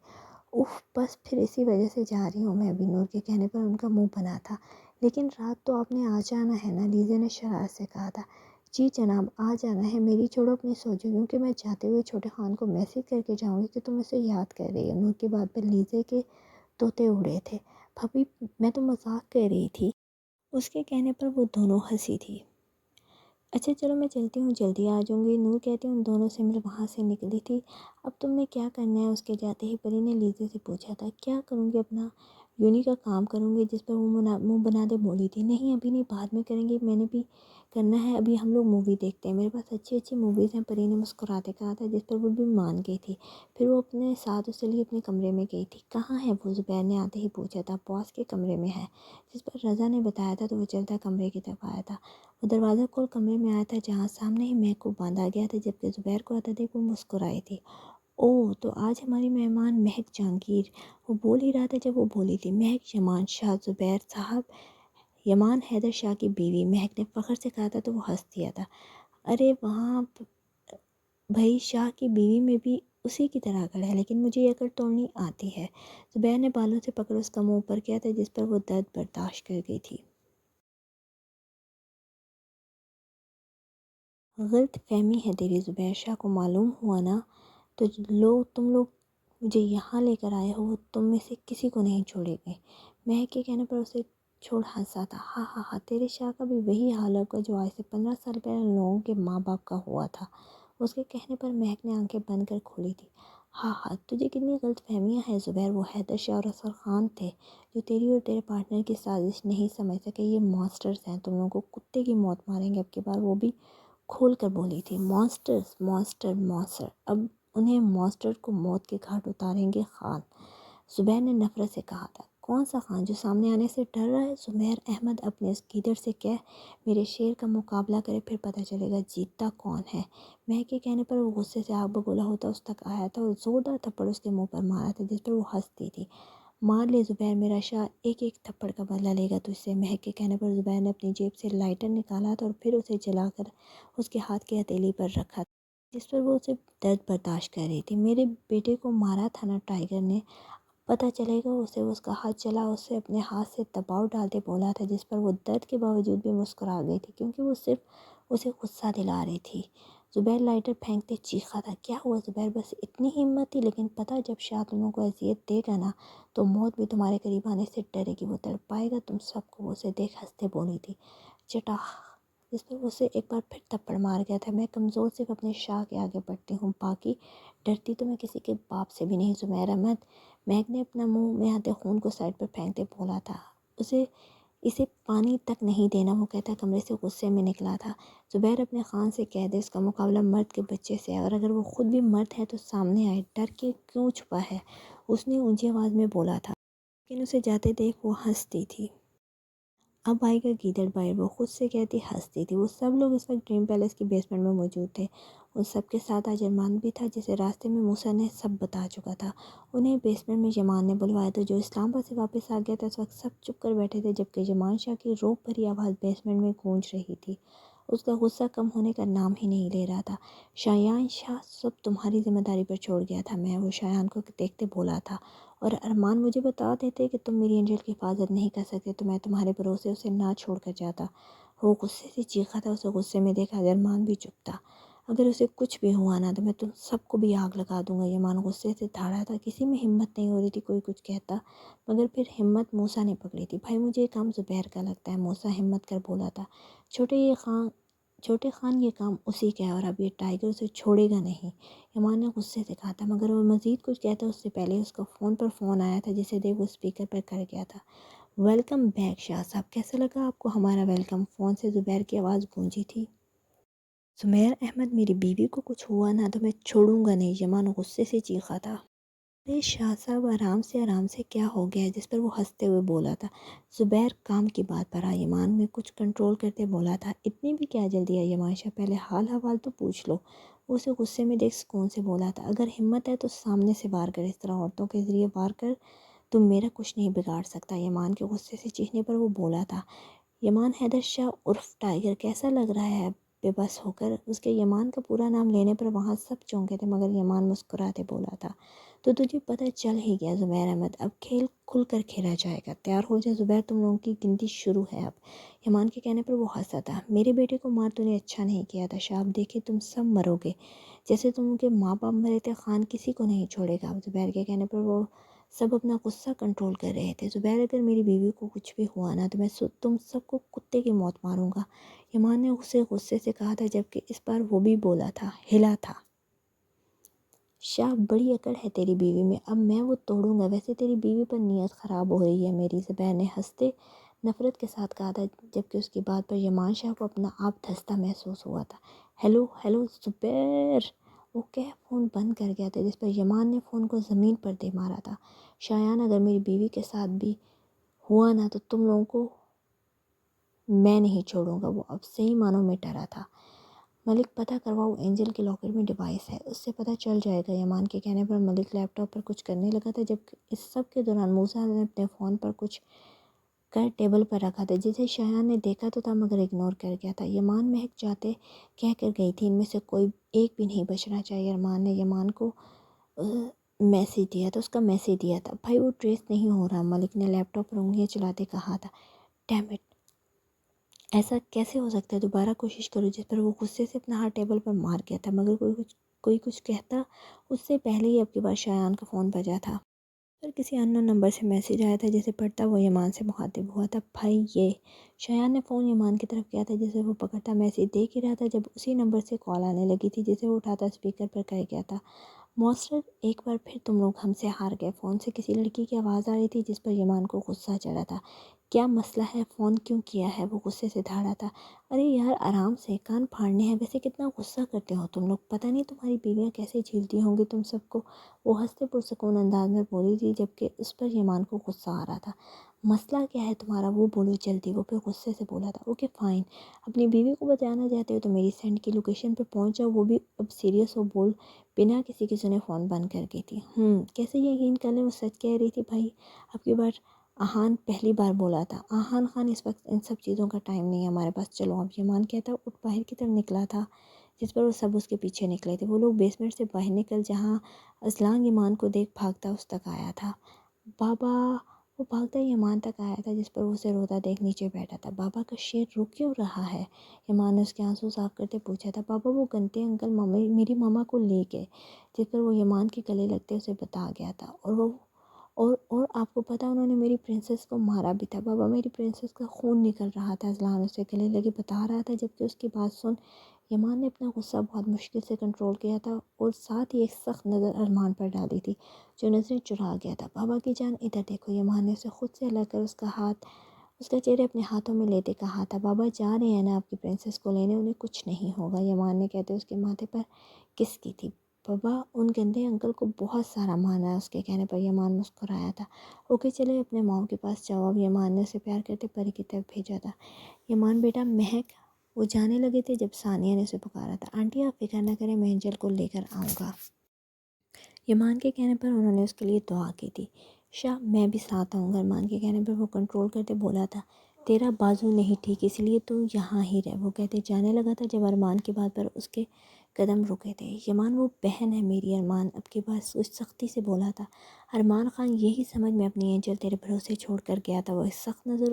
اف بس پھر اسی وجہ سے جا رہی ہوں میں ابھی۔ نور کے کہنے پر ان کا منہ بنا تھا۔ لیکن رات تو آپ نے آ جانا ہے نا، لیزے نے شرارت سے کہا تھا۔ جی جناب آ جانا ہے، میری چھوڑو اپنی سوچو، کیونکہ میں جاتے ہوئے چھوٹے خان کو میسج کر کے جاؤں گی کہ تم اسے یاد کر رہی ہو۔ نور کی بات پر لیزے کے طوطے اڑے تھے۔ بھابھی میں تو مذاق کر رہی تھی۔ اس کے کہنے پر وہ دونوں ہنسی تھی۔ اچھا چلو میں چلتی ہوں، جلدی آ جاؤں گی۔ نور کہتی ان دونوں سے مل وہاں سے نکلی تھی۔ اب تم نے کیا کرنا ہے؟ اس کے جاتے ہی پری نے لیزے سے پوچھا تھا۔ کیا کروں گی؟ اپنا یونی کا کام کروں گی، جس پر وہ منہ بنا دے بولی تھی۔ نہیں ابھی نہیں، بعد میں کریں گے، میں نے بھی کرنا ہے، ابھی ہم لوگ مووی دیکھتے ہیں، میرے پاس اچھی اچھی موویز ہیں، پری نے مسکراتے کہا تھا، جس پر وہ بھی مان گئی تھی۔ پھر وہ اپنے ساتھ اسے لیے اپنے کمرے میں گئی تھی۔ کہاں ہے وہ؟ زبیر نے آتے ہی پوچھا تھا۔ باس کے کمرے میں ہے، جس پر رضا نے بتایا تھا، تو وہ چلتا کمرے کی طرف آیا تھا۔ وہ دروازہ کھول کمرے میں آیا تھا، جہاں سامنے ہی مہک کو باندھا گیا تھا، جبکہ زبیر کو آتا دیکھ وہ مسکرائی تھی۔ اوہ تو آج ہماری مہمان مہک جہانگیر، وہ بول ہی رہا تھا جب وہ بولی تھی، مہک یمان شاہ، زبیر صاحب یمان حیدر شاہ کی بیوی، مہک نے فخر سے کہا تھا، تو وہ ہنس دیا تھا۔ ارے وہاں بھائی شاہ کی بیوی میں بھی اسی کی طرح اکڑ ہے، لیکن مجھے یہ اکڑ توڑنی آتی ہے۔ زبیر نے بالوں سے پکڑ اس کا منہ اوپر کیا تھا، جس پر وہ درد برداشت کر گئی تھی۔ غلط فہمی ہے تیری زبیر، شاہ کو معلوم ہوا نا تو تم لوگ مجھے یہاں لے کر آئے ہو، وہ تم میں سے کسی کو نہیں چھوڑے گے۔ مہک کے کہنے پر اسے چھوڑ ہنسا تھا۔ ہاں ہاں ہاں، تیرے شاہ کا بھی وہی حال ہوگا جو آج سے 15 سال پہلے ان لوگوں کے ماں باپ کا ہوا تھا۔ اس کے کہنے پر مہک نے آنکھیں بند کر کھولی تھی۔ ہاں ہاں، تجھے کتنی غلط فہمیاں ہیں زبیر، وہ حیدر شاہ اور اصغر خان تھے جو تیری اور تیرے پارٹنر کی سازش نہیں سمجھ سکے۔ یہ مانسٹرز ہیں، تم لوگوں کو کتے کی موت ماریں گے اب کی بار۔ وہ بھی کھول کر بولی تھی۔ مانسٹرز، مانسٹر مانسٹر، اب انہیں مانسٹر کو موت کے گھاٹ اتاریں گے خان، زبیر نے نفرت سے کہا تھا۔ کون سا خان جو سامنے آنے سے ڈر رہا ہے؟ زبیر احمد اپنے اس گیدڑ سے کہہ میرے شیر کا مقابلہ کرے، پھر پتہ چلے گا جیتتا کون ہے۔ مہک کے کہنے پر وہ غصے سے آگ بگولا ہوتا اس تک آیا تھا اور زوردار تھپڑ اس کے منہ پر مارا تھا، جس پر وہ ہنستی تھی۔ مار لے زبیر، میرا شاہ ایک ایک تھپڑ کا بدلہ لے گا تجھ سے۔ مہک کے کہنے پر زبیر نے اپنی جیب سے لائٹر نکالا تھا اور پھر اسے جلا کر اس کے ہاتھ کی ہتھیلی پر رکھا تھا، جس پر وہ اسے درد برداشت کر رہی تھی۔ میرے بیٹے کو مارا تھا نا ٹائیگر نے، پتہ چلے گا اسے، اس کا ہاتھ چلا، اسے اپنے ہاتھ سے دباؤ ڈالتے بولا تھا، جس پر وہ درد کے باوجود بھی مسکرا گئی تھی، کیونکہ وہ صرف اسے غصہ دلا رہی تھی۔ زبیر لائٹر پھینکتے چیخا تھا۔ کیا ہوا زبیر؟ بس اتنی ہمت تھی، لیکن پتہ جب شاہ تم لوگوں کو اذیت دے گا نا تو موت بھی تمہارے قریب آنے سے ڈرے گی، وہ تڑپائے گا تم سب کو، وہ اسے دیکھ ہنستے بولی تھی۔ چٹاخ، جس پر اسے ایک بار پھر تھپڑ مار گیا تھا۔ میں کمزور صرف اپنے شاہ کے آگے بڑھتی ہوں، باقی ڈرتی تو میں کسی کے باپ سے بھی نہیں۔ زبیر احمد، مہک نے اپنا منہ میں آتے خون کو سائڈ پر پھینکتے بولا تھا، اسے پانی تک نہیں دینا، وہ کہتا کمرے سے غصے میں نکلا تھا۔ زبیر اپنے خان سے کہہ دے اس کا مقابلہ مرد کے بچے سے ہے، اور اگر وہ خود بھی مرد ہے تو سامنے آئے، ڈر کے کیوں چھپا ہے؟ اس نے اونچی آواز میں بولا تھا، لیکن اسے جاتے دیکھ وہ ہنستی تھی۔ اب آئے گا گیدڑ باہر، وہ خود سے کہتی ہنستی تھی۔ وہ سب لوگ اس وقت ڈریم پیلیس کی بیسمنٹ میں موجود تھے۔ ان سب کے ساتھ آج ارمان بھی تھا، جسے راستے میں موسیٰ نے سب بتا چکا تھا۔ انہیں بیسمنٹ میں یمان نے بلوایا تھا، جو اسلام آباد سے واپس آ گیا تھا۔ اس وقت سب چپ کر بیٹھے تھے، جبکہ یمان شاہ کی روب بھری آواز بیسمنٹ میں گونج رہی تھی۔ اس کا غصہ کم ہونے کا نام ہی نہیں لے رہا تھا۔ شایان شاہ سب تمہاری ذمہ داری پر چھوڑ گیا تھا میں، وہ شایان کو دیکھتے بولا تھا۔ اور ارمان مجھے بتا دیتے کہ تم میری انجل کی حفاظت نہیں کر سکتے تو میں تمہارے بھروسے اسے نہ چھوڑ کر جاتا۔ وہ غصے سے چیخا تھا۔ اسے غصے میں دیکھا ارمان بھی چپ تھا۔ اگر اسے کچھ بھی ہوا نا تو میں تم سب کو بھی آگ لگا دوں گا، یمان غصے سے دھاڑا تھا۔ کسی میں ہمت نہیں ہو رہی تھی کوئی کچھ کہتا، مگر پھر ہمت موسیٰ نے پکڑی تھی۔ بھائی مجھے یہ کام زبیر کا لگتا ہے، موسیٰ ہمت کر بولا تھا۔ چھوٹے خان یہ کام اسی کا ہے، اور اب یہ ٹائیگر اسے چھوڑے گا نہیں، یمان نے غصے سے کہا تھا۔ مگر وہ مزید کچھ کہتا اس سے پہلے اس کا فون پر فون آیا تھا، جسے دیکھ وہ اسپیکر پر کر گیا تھا۔ ویلکم بیک شاہ صاحب، کیسا لگا آپ کو ہمارا ویلکم؟ فون سے زبیر کی آواز گونجی تھی۔ سمیر احمد، میری بیوی کو کچھ ہوا نا تو میں چھوڑوں گا نہیں، یمان غصے سے چیخا تھا۔ ارے شاہ صاحب آرام سے کیا ہو گیا ہے؟ جس پر وہ ہنستے ہوئے بولا تھا۔ زبیر کام کی بات پر آ، یمان نے کچھ کنٹرول کرتے بولا تھا۔ اتنی بھی کیا جلدی ہے یمان شاہ، پہلے حال حوال تو پوچھ لو۔ وہ اسے غصے میں دیکھ سکون سے بولا تھا۔ اگر ہمت ہے تو سامنے سے وار کر، اس طرح عورتوں کے ذریعے وار کر تم میرا کچھ نہیں بگاڑ سکتا، یمان کے غصے سے چیخنے پر وہ بولا تھا۔ یمان حیدر شاہ عرف ٹائیگر کیسا لگ رہا ہے؟ بے بس ہو کر اس کے یمان کا پورا نام لینے پر وہاں سب چونکے تھے، مگر یمان مسکراتے بولا تھا۔ تو تجھے پتہ چل ہی گیا زبیر احمد، اب کھیل کھل کر کھیلا جائے گا، تیار ہو جا زبیر، تم لوگوں کی گنتی شروع ہے اب۔ یمان کے کہنے پر وہ ہنسا تھا۔ میرے بیٹے کو مار تو نے اچھا نہیں کیا تھا شاہ، اب دیکھے تم سب مرو گے جیسے تم کے ماں باپ مرے تھے، خان کسی کو نہیں چھوڑے گا اب۔ زبیر کے کہنے پر وہ سب اپنا غصہ کنٹرول کر رہے تھے۔ زبیر اگر میری بیوی کو کچھ بھی ہوا نا تو میں تم سب کو کتے کی موت ماروں گا، یمان نے اسے غصے سے کہا تھا، جبکہ اس بار وہ بھی بولا تھا، ہلا تھا۔ شاہ بڑی عقل ہے تیری بیوی میں، اب میں وہ توڑوں گا، ویسے تیری بیوی پر نیت خراب ہو رہی ہے میری، زبیر نے ہنستے نفرت کے ساتھ کہا تھا، جبکہ اس کی بات پر یمان شاہ کو اپنا آپ دھنستا محسوس ہوا تھا۔ ہیلو ہیلو زبیر، وہ کہہ فون بند کر گیا تھا، جس پر یمان نے فون کو زمین پر دے مارا تھا۔ شایان اگر میری بیوی کے ساتھ بھی ہوا نا تو تم لوگوں کو میں نہیں چھوڑوں گا۔ وہ اب صحیح معنوں میں ڈرا تھا۔ ملک پتہ کرواؤ، اینجل کے لاکر میں ڈیوائس ہے، اس سے پتہ چل جائے گا، یمان کے کہنے پر ملک لیپ ٹاپ پر کچھ کرنے لگا تھا، جب اس سب کے دوران موسیٰ نے اپنے فون پر کچھ کر ٹیبل پر رکھا تھا، جسے شایان نے دیکھا تو تھا مگر اگنور کر گیا تھا۔ یمان مہک جاتے کہہ کر گئی تھی، ان میں سے کوئی ایک بھی نہیں بچنا چاہیے۔ ارمان نے یمان کو میسیج دیا تھا، اس کا میسیج دیا تھا، بھائی وہ ٹریس نہیں ہو رہا، ملک نے لیپ ٹاپ پر انگلیاں چلاتے کہا تھا۔ ڈیم اٹ، ایسا کیسے ہو سکتا ہے، دوبارہ کوشش کرو، جس پر وہ غصے سے اپنا ہاتھ ٹیبل پر مار گیا تھا، مگر کوئی کچھ کہتا اس سے پہلے ہی اب کی بار شایان کا فون بجا تھا۔ پر کسی اننون نمبر سے میسیج آیا تھا، جسے پڑھتا وہ یمان سے مخاطب ہوا تھا، بھائی یہ۔ شایان نے فون یمان کی طرف کیا تھا، جسے وہ پکڑتا میسیج دیکھ ہی رہا تھا، جب اسی نمبر سے کال آنے لگی تھی، جسے وہ اٹھاتا اسپیکر پر کر گیا تھا۔ ماسٹر، ایک بار پھر تم لوگ ہم سے ہار گئے۔ فون سے کسی لڑکی کی آواز آ رہی تھی، جس پر یمان کو غصہ چڑھا تھا۔ کیا مسئلہ ہے، فون کیوں کیا ہے؟ وہ غصے سے دھاڑا تھا۔ ارے یار آرام سے، کان پھاڑنے ہیں، ویسے کتنا غصہ کرتے ہو تم لوگ، پتہ نہیں تمہاری بیویاں کیسے جھیلتی ہوں گی تم سب کو، وہ ہنستے پرسکون انداز میں بولی تھی، جبکہ اس پر یمان کو غصہ آ رہا تھا۔ مسئلہ کیا ہے تمہارا، وہ بولو جلدی، وہ پھر غصے سے بولا تھا۔ اوکے فائن، اپنی بیوی کو بچانا چاہتے ہو تو میری سینڈ کی لوکیشن پہ پہنچ جاؤ، وہ بھی اب سیریس ہو بول، بنا کسی کی سنے فون بند کر گئی تھی۔ کیسے یقین کر لیں وہ سچ کہہ رہی تھی بھائی، اب کی بار آہان پہلی بار بولا تھا۔ آہان خان، اس وقت ان سب چیزوں کا ٹائم نہیں ہے ہمارے پاس، چلو اب، یمان کہتا اٹھ باہر کی طرف نکلا تھا، جس پر وہ سب اس کے پیچھے نکلے تھے۔ وہ لوگ بیسمنٹ سے باہر نکل جہاں ازلانگ یمان کو دیکھ بھاگتا اس تک آیا تھا۔ بابا، وہ بھاگتا یمان تک آیا تھا، جس پر وہ اسے روتا دیکھ نیچے بیٹھا تھا۔ بابا کا شیر رو کیوں رہا ہے؟ یمان نے اس کے آنسو صاف کرتے پوچھا تھا۔ بابا وہ گنتے انکل میری ماما کو لے گئے، جس پر وہ یمان کے گلے لگتے اسے بتا گیا تھا، اور آپ کو پتہ انہوں نے میری پرنسس کو مارا بھی تھا۔ بابا میری پرنسس کا خون نکل رہا تھا، ازلان اسے گلے لگے بتا رہا تھا، جبکہ اس کی بات سن یمان نے اپنا غصہ بہت مشکل سے کنٹرول کیا تھا، اور ساتھ ہی ایک سخت نظر ارمان پر ڈالی تھی، جو نظریں چرا گیا تھا۔ بابا کی جان ادھر دیکھو، یمان نے اسے خود سے الگ کر اس کا چہرے اپنے ہاتھوں میں لیتے کہا تھا۔ بابا جا رہے ہیں نا آپ کی پرنسس کو لینے، انہیں کچھ نہیں ہوگا، یمان نے کہتے اس کے ماتھے پر کس کی تھی۔ بابا ان گندے انکل کو بہت سارا مانا ہے۔ اس کے کہنے پر یمان مسکرایا تھا۔ اوکے چلے اپنے ماؤں کے پاس جاؤ۔ اب یمان نے اسے پیار کرتے پری کی طرف بھیجا تھا۔ یمان بیٹا مہک، وہ جانے لگے تھے جب ثانیہ نے اسے پکارا تھا۔ آنٹی آپ فکر نہ کریں، میں اینجل کو لے کر آؤں گا۔ یمان کے کہنے پر انہوں نے اس کے لیے دعا کی تھی۔ شاہ میں بھی ساتھ آؤں گا۔ ارمان کے کہنے پر وہ کنٹرول کرتے بولا تھا، تیرا بازو نہیں ٹھیک اس لیے تو یہاں ہی رہ۔ وہ کہتے جانے لگا تھا جب ارمان کی بات پر اس کے قدم رکے تھے۔ یمان وہ بہن ہے میری، ارمان اب کے پاس کچھ سختی سے بولا تھا۔ ارمان خان یہی سمجھ میں اپنی اینجل تیرے بھروسے چھوڑ کر گیا تھا۔ وہ سخت نظر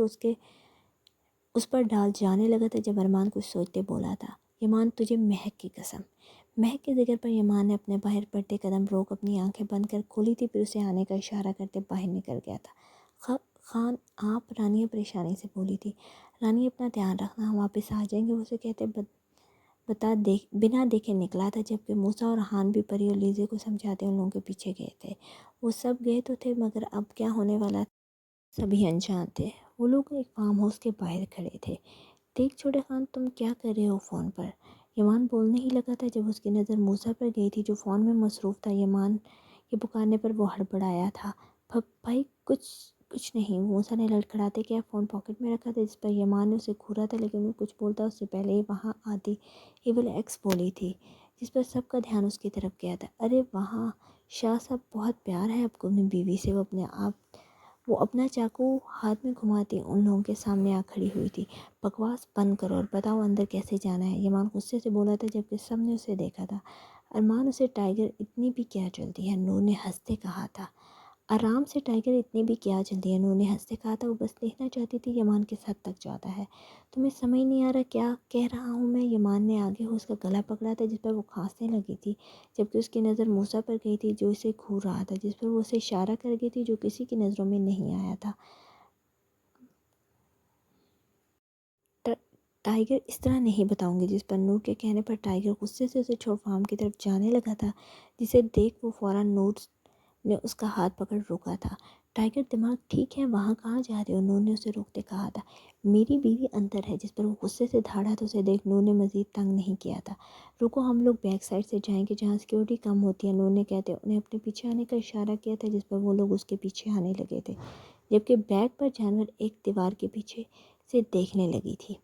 اس پر ڈال جانے لگا تھا جب ارمان کچھ سوچتے بولا تھا، یمان تجھے مہک کی قسم۔ مہک کے ذکر پر یمان نے اپنے باہر پڑتے قدم روک اپنی آنکھیں بند کر کھولی تھی، پھر اسے آنے کا اشارہ کرتے باہر نکل گیا تھا۔ خان آپ، رانیہ پریشانی سے بولی تھی۔ رانی اپنا دھیان رکھنا، ہم واپس آ جائیں گے۔ وہ اسے کہتے بنا دیکھے نکلا تھا، جبکہ موسیٰ اور ہان بھی پری اور لیزے کو سمجھاتے ان لوگوں کے پیچھے گئے تھے۔ وہ سب گئے تو تھے مگر اب کیا ہونے والا تھا سبھی انجان تھے۔ وہ لوگ ایک فارم ہاؤس کے باہر کھڑے تھے۔ دیکھ چھوٹے خان تم کیا کر رہے ہو فون پر؟ یمان بولنے ہی لگا تھا جب اس کی نظر موسیٰ پر گئی تھی جو فون میں مصروف تھا۔ یمان کے پکارنے پر وہ ہڑبڑایا تھا۔ بھائی کچھ نہیں، موسیٰ نے لڑکھڑاتے کیا فون پاکٹ میں رکھا تھا، جس پر یمان نے اسے گھورا تھا، لیکن وہ کچھ بولتا اس سے پہلے ہی وہاں آتی ایول ایکس بولی تھی، جس پر سب کا دھیان اس کی طرف گیا تھا۔ ارے وہاں شاہ صاحب بہت پیار ہے آپ کو اپنی بیوی سے۔ وہ اپنا چاقو ہاتھ میں گھماتی ان لوگوں کے سامنے آ کھڑی ہوئی تھی۔ بکواس بند کرو اور بتاؤ اندر کیسے جانا ہے، یمان غصے سے بولا تھا جبکہ سب نے اسے دیکھا تھا۔ ارمان اسے ٹائیگر اتنی بھی کیا جلدی ہے، نور نے ہنستے کہا تھا۔ آرام سے ٹائیگر اتنی بھی کیا جلدی ہے، نور نے ہنستے کہا تھا۔ وہ بس دیکھنا چاہتی تھی یمان کس حد تک جاتا ہے۔ تمہیں سمجھ نہیں آ رہا کیا کہہ رہا ہوں میں؟ یمان نے آگے ہو اس کا گلا پکڑا تھا جس پر وہ کھانسنے لگی تھی، جبکہ اس کی نظر موسیٰ پر گئی تھی جو اسے گھور رہا تھا، جس پر وہ اسے اشارہ کر گئی تھی جو کسی کی نظروں میں نہیں آیا تھا۔ ٹائیگر اس طرح نہیں بتاؤں گی، جس پر نور کے کہنے پر ٹائیگر غصے سے اسے چھوڑ فارم کی طرف جانے لگا تھا، جسے دیکھ وہ فوراً نور نے اس کا ہاتھ پکڑ روکا تھا۔ ٹائیگر دماغ ٹھیک ہے؟ وہاں کہاں جا رہے ہو؟ نور نے اسے روکتے کہا تھا۔ میری بیوی اندر ہے، جس پر وہ غصے سے دھاڑا تو اسے دیکھ نور نے مزید تنگ نہیں کیا تھا۔ رکو ہم لوگ بیک سائڈ سے جائیں گے جہاں سیکیورٹی کم ہوتی ہے، نور نے کہتے انہیں اپنے پیچھے آنے کا اشارہ کیا تھا، جس پر وہ لوگ اس کے پیچھے آنے لگے تھے، جبکہ بیک پر جانور ایک دیوار کے پیچھے سے دیکھنے لگی تھی۔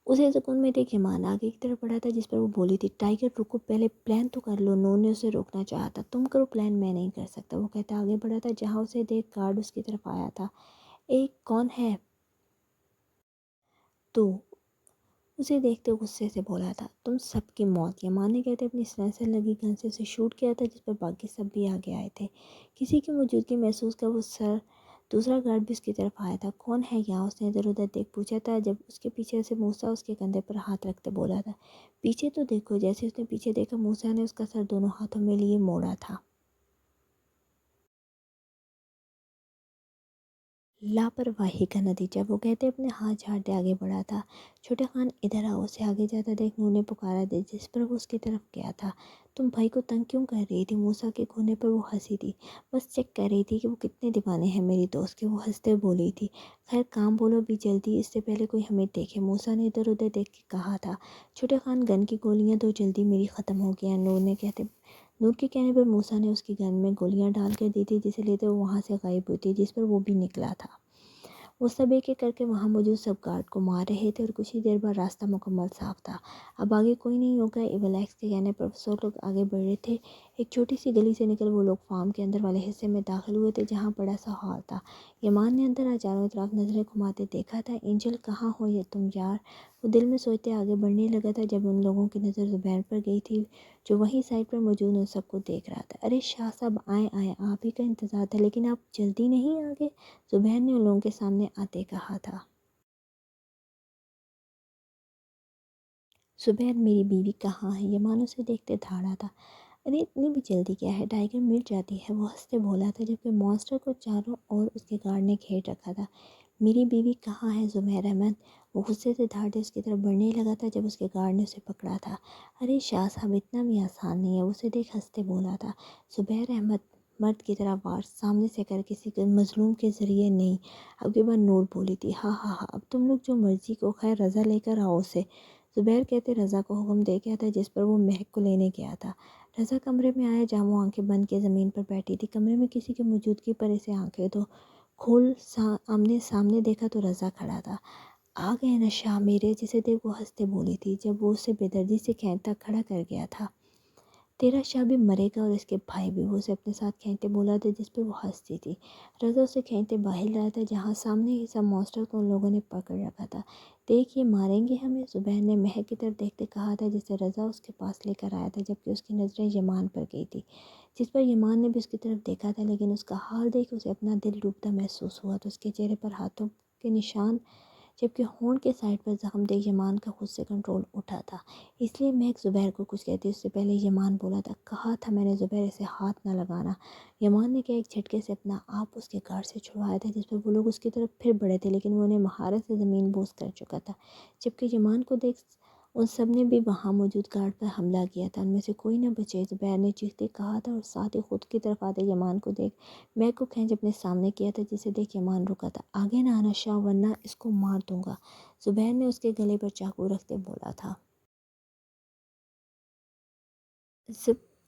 اسے سکون میں دیکھ یمان آگے کی طرف بڑھا تھا، جس پر وہ بولی تھی ٹائیگر رکو پہلے پلان تو کر لو۔ نور نے اسے روکنا چاہا تھا۔ تم کرو پلان، میں نہیں کر سکتا، وہ کہتا آگے بڑھا تھا جہاں اسے دیکھ گارڈ اس کی طرف آیا تھا۔ ایک کون ہے تو؟ اسے دیکھتے غصے سے بولا تھا۔ تم سب کی موت، یمان نے کہتے اپنی سلینسر لگی گن سے اسے شوٹ کیا تھا، جس پر باقی سب بھی آگے آئے تھے۔ کسی کی موجودگی محسوس کر وہ دوسرا گارڈ بھی اس کی طرف آیا تھا۔ کون ہے یہاں؟ اس نے ادھر ادھر دیکھ پوچھا تھا، جب اس کے پیچھے سے موسیٰ اس کے کندھے پر ہاتھ رکھتے بولا تھا پیچھے تو دیکھو۔ جیسے اس نے پیچھے دیکھا، موسیٰ نے اس کا سر دونوں ہاتھوں میں لیے موڑا تھا۔ لاپرواہی کا نتیجہ، وہ کہتے اپنے ہاتھ جھاڑتے آگے بڑھا تھا۔ چھوٹے خان ادھر آؤ، اسے آگے جاتا دیکھ نور نے پکارا تھا، جس پر وہ اس کی طرف گیا تھا۔ تم بھائی کو تنگ کیوں کر رہی تھی؟ موسیٰ کے کونے پر وہ ہنسی تھی۔ بس چیک کر رہی تھی کہ وہ کتنے دیوانے ہیں میری دوست کے، وہ ہنستے بولی تھی۔ خیر کام بولو بھی جلدی، اس سے پہلے کوئی ہمیں دیکھے، موسیٰ نے ادھر ادھر دیکھ کے کہا تھا۔ چھوٹے خان گن کی گولیاں دو جلدی، میری ختم ہو گیا، نور کے کہنے پر موسیٰ نے اس کی گن میں گولیاں ڈال کر دی تھی، جسے لیتے وہ وہاں سے غائب ہوئی تھی، جس پر وہ بھی نکلا تھا۔ وہ سب ایک ایک کر کے وہاں موجود سب گارڈ کو مار رہے تھے اور کچھ ہی دیر بعد راستہ مکمل صاف تھا۔ اب آگے کوئی نہیں ہوگا۔ ایول ایکس کے کہنے پر سو لوگ آگے بڑھ رہے تھے۔ ایک چھوٹی سی گلی سے نکل وہ لوگ فارم کے اندر والے حصے میں داخل ہوئے تھے جہاں بڑا سا ہال تھا۔ یمان نے اندر چاروں طرف نظریں گھماتے دیکھا تھا۔ اینجل کہاں ہو یہ تم یار؟ وہ دل میں سوچتے آگے بڑھنے لگا تھا جب ان لوگوں کی نظر زبیر پر گئی تھی جو وہیں سائڈ پر موجود ان سب کو دیکھ رہا تھا۔ ارے شاہ صاحب آئیں آپ ہی کا انتظار تھا، لیکن آپ جلدی نہیں آگے، زبیر نے ان لوگوں کے سامنے آتے کہا تھا۔ زبیر میری بیوی کہاں ہے؟ یمان اسے دیکھتے دھاڑا تھا۔ ارے اتنی بھی جلدی کیا ہے، ٹائیگر مل جاتی ہے، وہ ہنستے بولا تھا، جبکہ مانسٹر کو چاروں اور اس کے گارڈ نے گھیر رکھا تھا۔ میری بیوی کہاں ہے زبیر احمد؟ وہ غصے سے دھاڑتے اس کی طرف بڑھنے لگا تھا جب اس کے گارڈ نے اسے پکڑا تھا۔ ارے شاہ صاحب اتنا بھی آسان نہیں ہے، اسے دیکھ ہنستے بولا تھا۔ زبیر احمد مرد کی طرح وار سامنے سے کر کسی کے مظلوم کے ذریعے نہیں۔ اب کے بعد نور بولی تھی، ہاں اب تم لوگ جو مرضی کو، خیر رضا لے کر آؤ اسے۔ زبیر کہتے رضا کو حکم دے گیا تھا جس پر وہ مہک کو لینے گیا تھا۔ رضا کمرے میں آیا جہاں وہ آنکھیں بند کے زمین پر بیٹھی تھی۔ کمرے میں کسی کی موجودگی پر اسے آنکھیں تو کھول آمنے سامنے دیکھا تو رضا کھڑا تھا۔ آ گئے نا شاہ میرے، جسے دیکھ وہ ہنستے بولی تھی جب وہ اسے بے دردی سے کھینچتا کھڑا کر گیا تھا۔ تیرا شاہ بھی مرے گا اور اس کے بھائی بھی، وہ اسے اپنے ساتھ کھینچتے بولا تھا جس پہ وہ ہنستی تھی۔ رضا اسے کھینچتے باہر لایا تھا جہاں سامنے ہی سب ماسٹر کو ان لوگوں نے پکڑ رکھا تھا۔ دیکھ یہ ماریں گے ہمیں، زبیر نے مہک کی طرف دیکھتے کہا تھا جسے رضا اس کے پاس لے کر آیا تھا، جبکہ اس کی نظریں یمان پر گئی تھی جس پر یمان نے بھی اس کی طرف دیکھا تھا، لیکن اس کا حال دیکھ اسے اپنا دل ڈوبتا محسوس ہوا تو اس کے چہرے پر ہاتھوں کے نشان جبکہ ہونٹ کے سائڈ پر زخم دیکھ یمان کا خود سے کنٹرول اٹھا تھا۔ اس لیے مہک زبیر کو کچھ کہتی اس سے پہلے یمان بولا تھا، کہا تھا میں نے زبیر اسے ہاتھ نہ لگانا۔ یمان نے کیا ایک جھٹکے سے اپنا آپ اس کے گارڈ سے چھڑوایا تھا جس پر وہ لوگ اس کی طرف پھر بڑھے تھے، لیکن وہ انہیں مہارت سے زمین بوس کر چکا تھا۔ جبکہ یمان کو دیکھ ان سب نے بھی وہاں موجود گارڈ پر حملہ کیا تھا، ان میں سے کوئی نہ بچے، زبیر نے چیختے کہا تھا، اور ساتھ ہی خود کی طرف آتے یمان کو دیکھ مہک کو کھینچ اپنے سامنے کیا تھا جسے دیکھ یمان رکا تھا۔ آگے نہ آنا شاہ ورنہ اس کو مار دوں گا، زبیر نے اس کے گلے پر چاقو رکھتے بولا تھا۔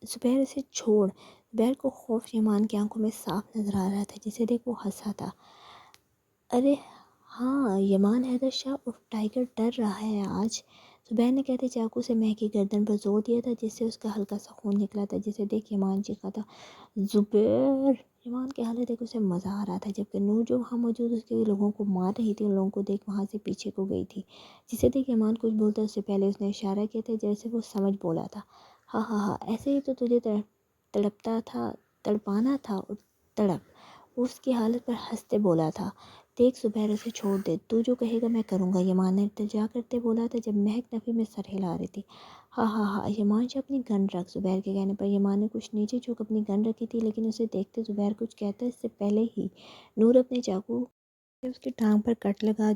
زبیر اسے چھوڑ۔ زبیر کو خوف یمان کی آنکھوں میں صاف نظر آ رہا تھا جسے دیکھ وہ ہنسا تھا۔ ارے ہاں یمان حیدر شاہ، اف ٹائیگر ڈر رہا ہے آج، زبیر نے کہتے چاقو سے مہک کی گردن پر زور دیا تھا جس سے اس کا ہلکا سا خون نکلا تھا جسے دیکھ یمان چیخا تھا، زبیر! یمان کی حالت دیکھ اسے مزہ آ رہا تھا جبکہ نور جو وہاں موجود اس کے لوگوں کو مار رہی تھی ان لوگوں کو دیکھ وہاں سے پیچھے کو گئی تھی، جسے دیکھ یمان کچھ بولتا اس سے پہلے اس نے اشارہ کیا تھا جیسے وہ سمجھ بولا تھا، ہاں ہاں ہاں ایسے ہی تو تجھے تڑپتا تھا، تڑپانا تھا، اور تڑپ، اس کی حالت پر ہنستے بولا تھا، دیکھ زبیر اسے چھوڑ دے، تو جو کہے گا میں کروں گا، یمان نے التجا کرتے بولا تھا جب مہک نفی میں سر ہلا رہی تھی۔ ہاں ہاں ہاں یمان شاہ اپنی گن رکھ، زبیر کے کہنے پر یمان نے کچھ نیچے جھک اپنی گن رکھی تھی، لیکن اسے دیکھتے زبیر کچھ کہتا اس سے پہلے ہی نور اپنے چاقو سے اس کی ٹانگ پر کٹ لگا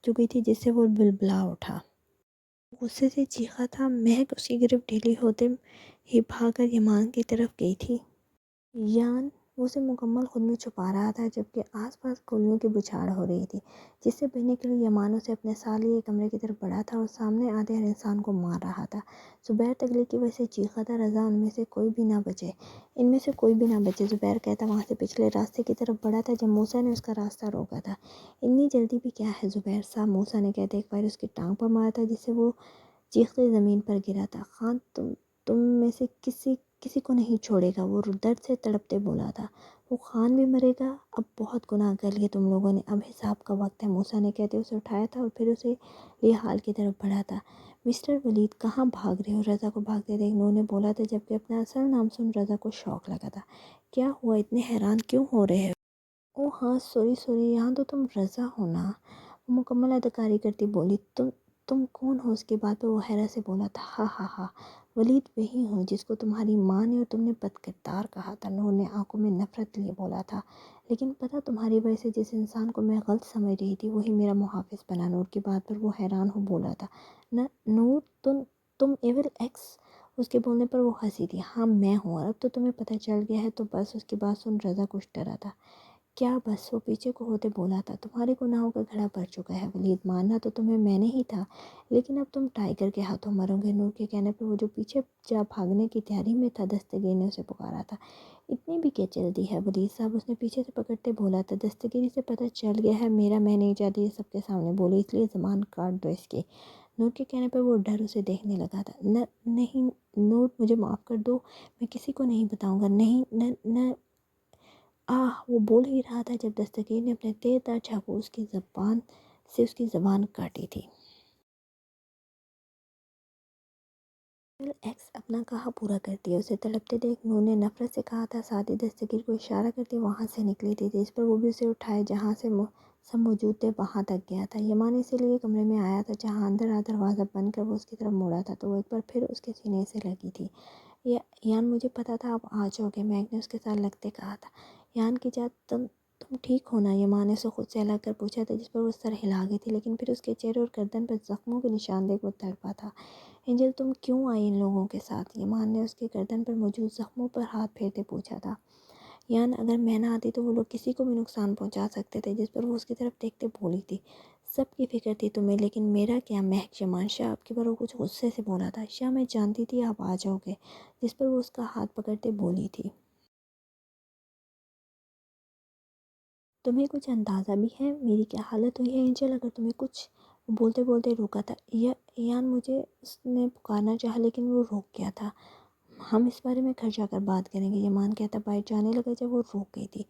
چکی تھی جس سے وہ بلبلا اٹھا، غصے سے چیخا تھا۔ مہک اس کی گرفت ڈھیلی ہوتے ہی بھاگ کر یمان کی طرف گئی تھی۔ یان وہ اسے مکمل خود میں چھپا رہا تھا جبکہ آس پاس گولیوں کی بچھاڑ ہو رہی تھی جس سے بچنے کے لیے یمان اسے اپنے ساتھ لیے کمرے کی طرف بڑھا تھا اور سامنے آتے ہر انسان کو مار رہا تھا۔ زبیر تکلیف کی وجہ سے چیخا تھا، رضا ان میں سے کوئی بھی نہ بچے، ان میں سے کوئی بھی نہ بچے، زبیر کہتا وہاں سے پچھلے راستے کی طرف بڑھا تھا جب موسیٰ نے اس کا راستہ روکا تھا۔ اتنی جلدی بھی کیا ہے زبیر صاحب، موسیٰ نے کہتے ایک بار اس کی ٹانگ پر مارا تھا جس سے وہ چیختے زمین پر گرا تھا۔ خان تم میں سے کسی کو نہیں چھوڑے گا، وہ درد سے تڑپتے بولا تھا، وہ خان بھی مرے گا، اب بہت گناہ کر لیے تم لوگوں نے، اب حساب کا وقت ہے، موسیٰ نے کہتے اسے اٹھایا تھا اور پھر اسے لیے حال کی طرف بڑھا تھا۔ مسٹر ولید کہاں بھاگ رہے ہو، رضا کو بھاگتے دیکھ نور نے بولا تھا جبکہ اپنا اصل نام سن رضا کو شوق لگا تھا۔ کیا ہوا، اتنے حیران کیوں ہو رہے ہو؟ او ہاں سوری، یہاں تو تم رضا ہو نا، وہ مکمل اداکاری کرتی بولی، تم کون ہو؟ اس کی بات پہ وہ حیرت سے بولا تھا، ہاں ہاں ہاں ولید وہی ہوں جس کو تمہاری ماں نے اور تم نے بد کردار کہا تھا، نور نے آنکھوں میں نفرت لیے بولا تھا، لیکن پتہ تمہاری وجہ سے جس انسان کو میں غلط سمجھ رہی تھی وہی میرا محافظ بنا، نور کی بات پر وہ حیران ہو بولا تھا، نور تم ایول ایکس، اس کے بولنے پر وہ ہنسی تھی، ہاں میں ہوں، اور اب تو تمہیں پتہ چل گیا ہے تو بس، اس کی بات سن رضا کچھ ڈرا تھا، کیا بس، وہ پیچھے کو ہوتے بولا تھا، تمہارے گناہوں کا گھڑا بھر چکا ہے ولید، ماننا تو تمہیں میں نے ہی تھا، لیکن اب تم ٹائیگر کے ہاتھوں مرو گے، نور کے کہنے پر وہ جو پیچھے جا بھاگنے کی تیاری میں تھا دستگیر نے اسے پکارا تھا، اتنی بھی کیا جلدی ہے ولید صاحب، اس نے پیچھے سے پکڑتے بولا تھا، دستگیری سے پتہ چل گیا ہے میرا میں نہیں چاہتی یہ سب کے سامنے بولی، اس لیے زبان کاٹ دو اس کی، نور کے کہنے پر وہ ڈر اسے دیکھنے لگا تھا، نہیں نور مجھے معاف کر دو، میں کسی کو نہیں بتاؤں گا، نہیں نہ وہ بول ہی رہا تھا جب دستگیر نے اپنے تیز دار چاقو اس کی زبان کاٹی تھی۔ ایکس اپنا کہا پورا کرتی ہے، اسے تڑپتے دیکھ نور نے نفرت سے کہا تھا، ساتھ ہی دستگیر کو اشارہ کرتی وہاں سے نکلی تھی جس پر وہ بھی اسے اٹھائے جہاں سے سب موجود تھے وہاں تک گیا تھا، یمان اسی لیے کمرے میں آیا تھا جہاں اندر دروازہ بند کر وہ اس کی طرف موڑا تھا تو وہ ایک بار پھر اس کے سینے سے لگی تھی۔ یان مجھے پتا تھا آپ آ جاؤ گے، میگ نے اس کے ساتھ لگتے کہا تھا، یان کی جات تم ٹھیک ہو نا، یمان نے اسے خود سے الگ کر پوچھا تھا جس پر وہ سر ہلا گئی تھی، لیکن پھر اس کے چہرے اور گردن پر زخموں کے نشان دیکھ وہ تڑپا تھا۔ اینجل تم کیوں آئی ان لوگوں کے ساتھ، یمان نے اس کے گردن پر موجود زخموں پر ہاتھ پھیرتے پوچھا تھا۔ یان اگر میں نہ آتی تو وہ لوگ کسی کو بھی نقصان پہنچا سکتے تھے، جس پر وہ اس کی طرف دیکھتے بولی تھی، سب کی فکر تھی تمہیں، لیکن میرا کیا؟ مہک شمان شاہ آپ کے بارے کچھ غصے سے بولا تھا۔ شاہ میں جانتی تھی آپ آ جاؤ گے، جس پر وہ اس کا ہاتھ پکڑتے بولی تھی تمہیں کچھ اندازہ بھی ہے میری کیا حالت ہوئی ہے اینجل؟ اگر تمہیں کچھ بولتے بولتے روکا تھا ایان، مجھے اس نے پکارنا چاہا لیکن وہ روک گیا تھا۔ ہم اس بارے میں گھر جا کر بات کریں گے، یمان کہتا باہر جانے لگا جب وہ روک گئی تھی۔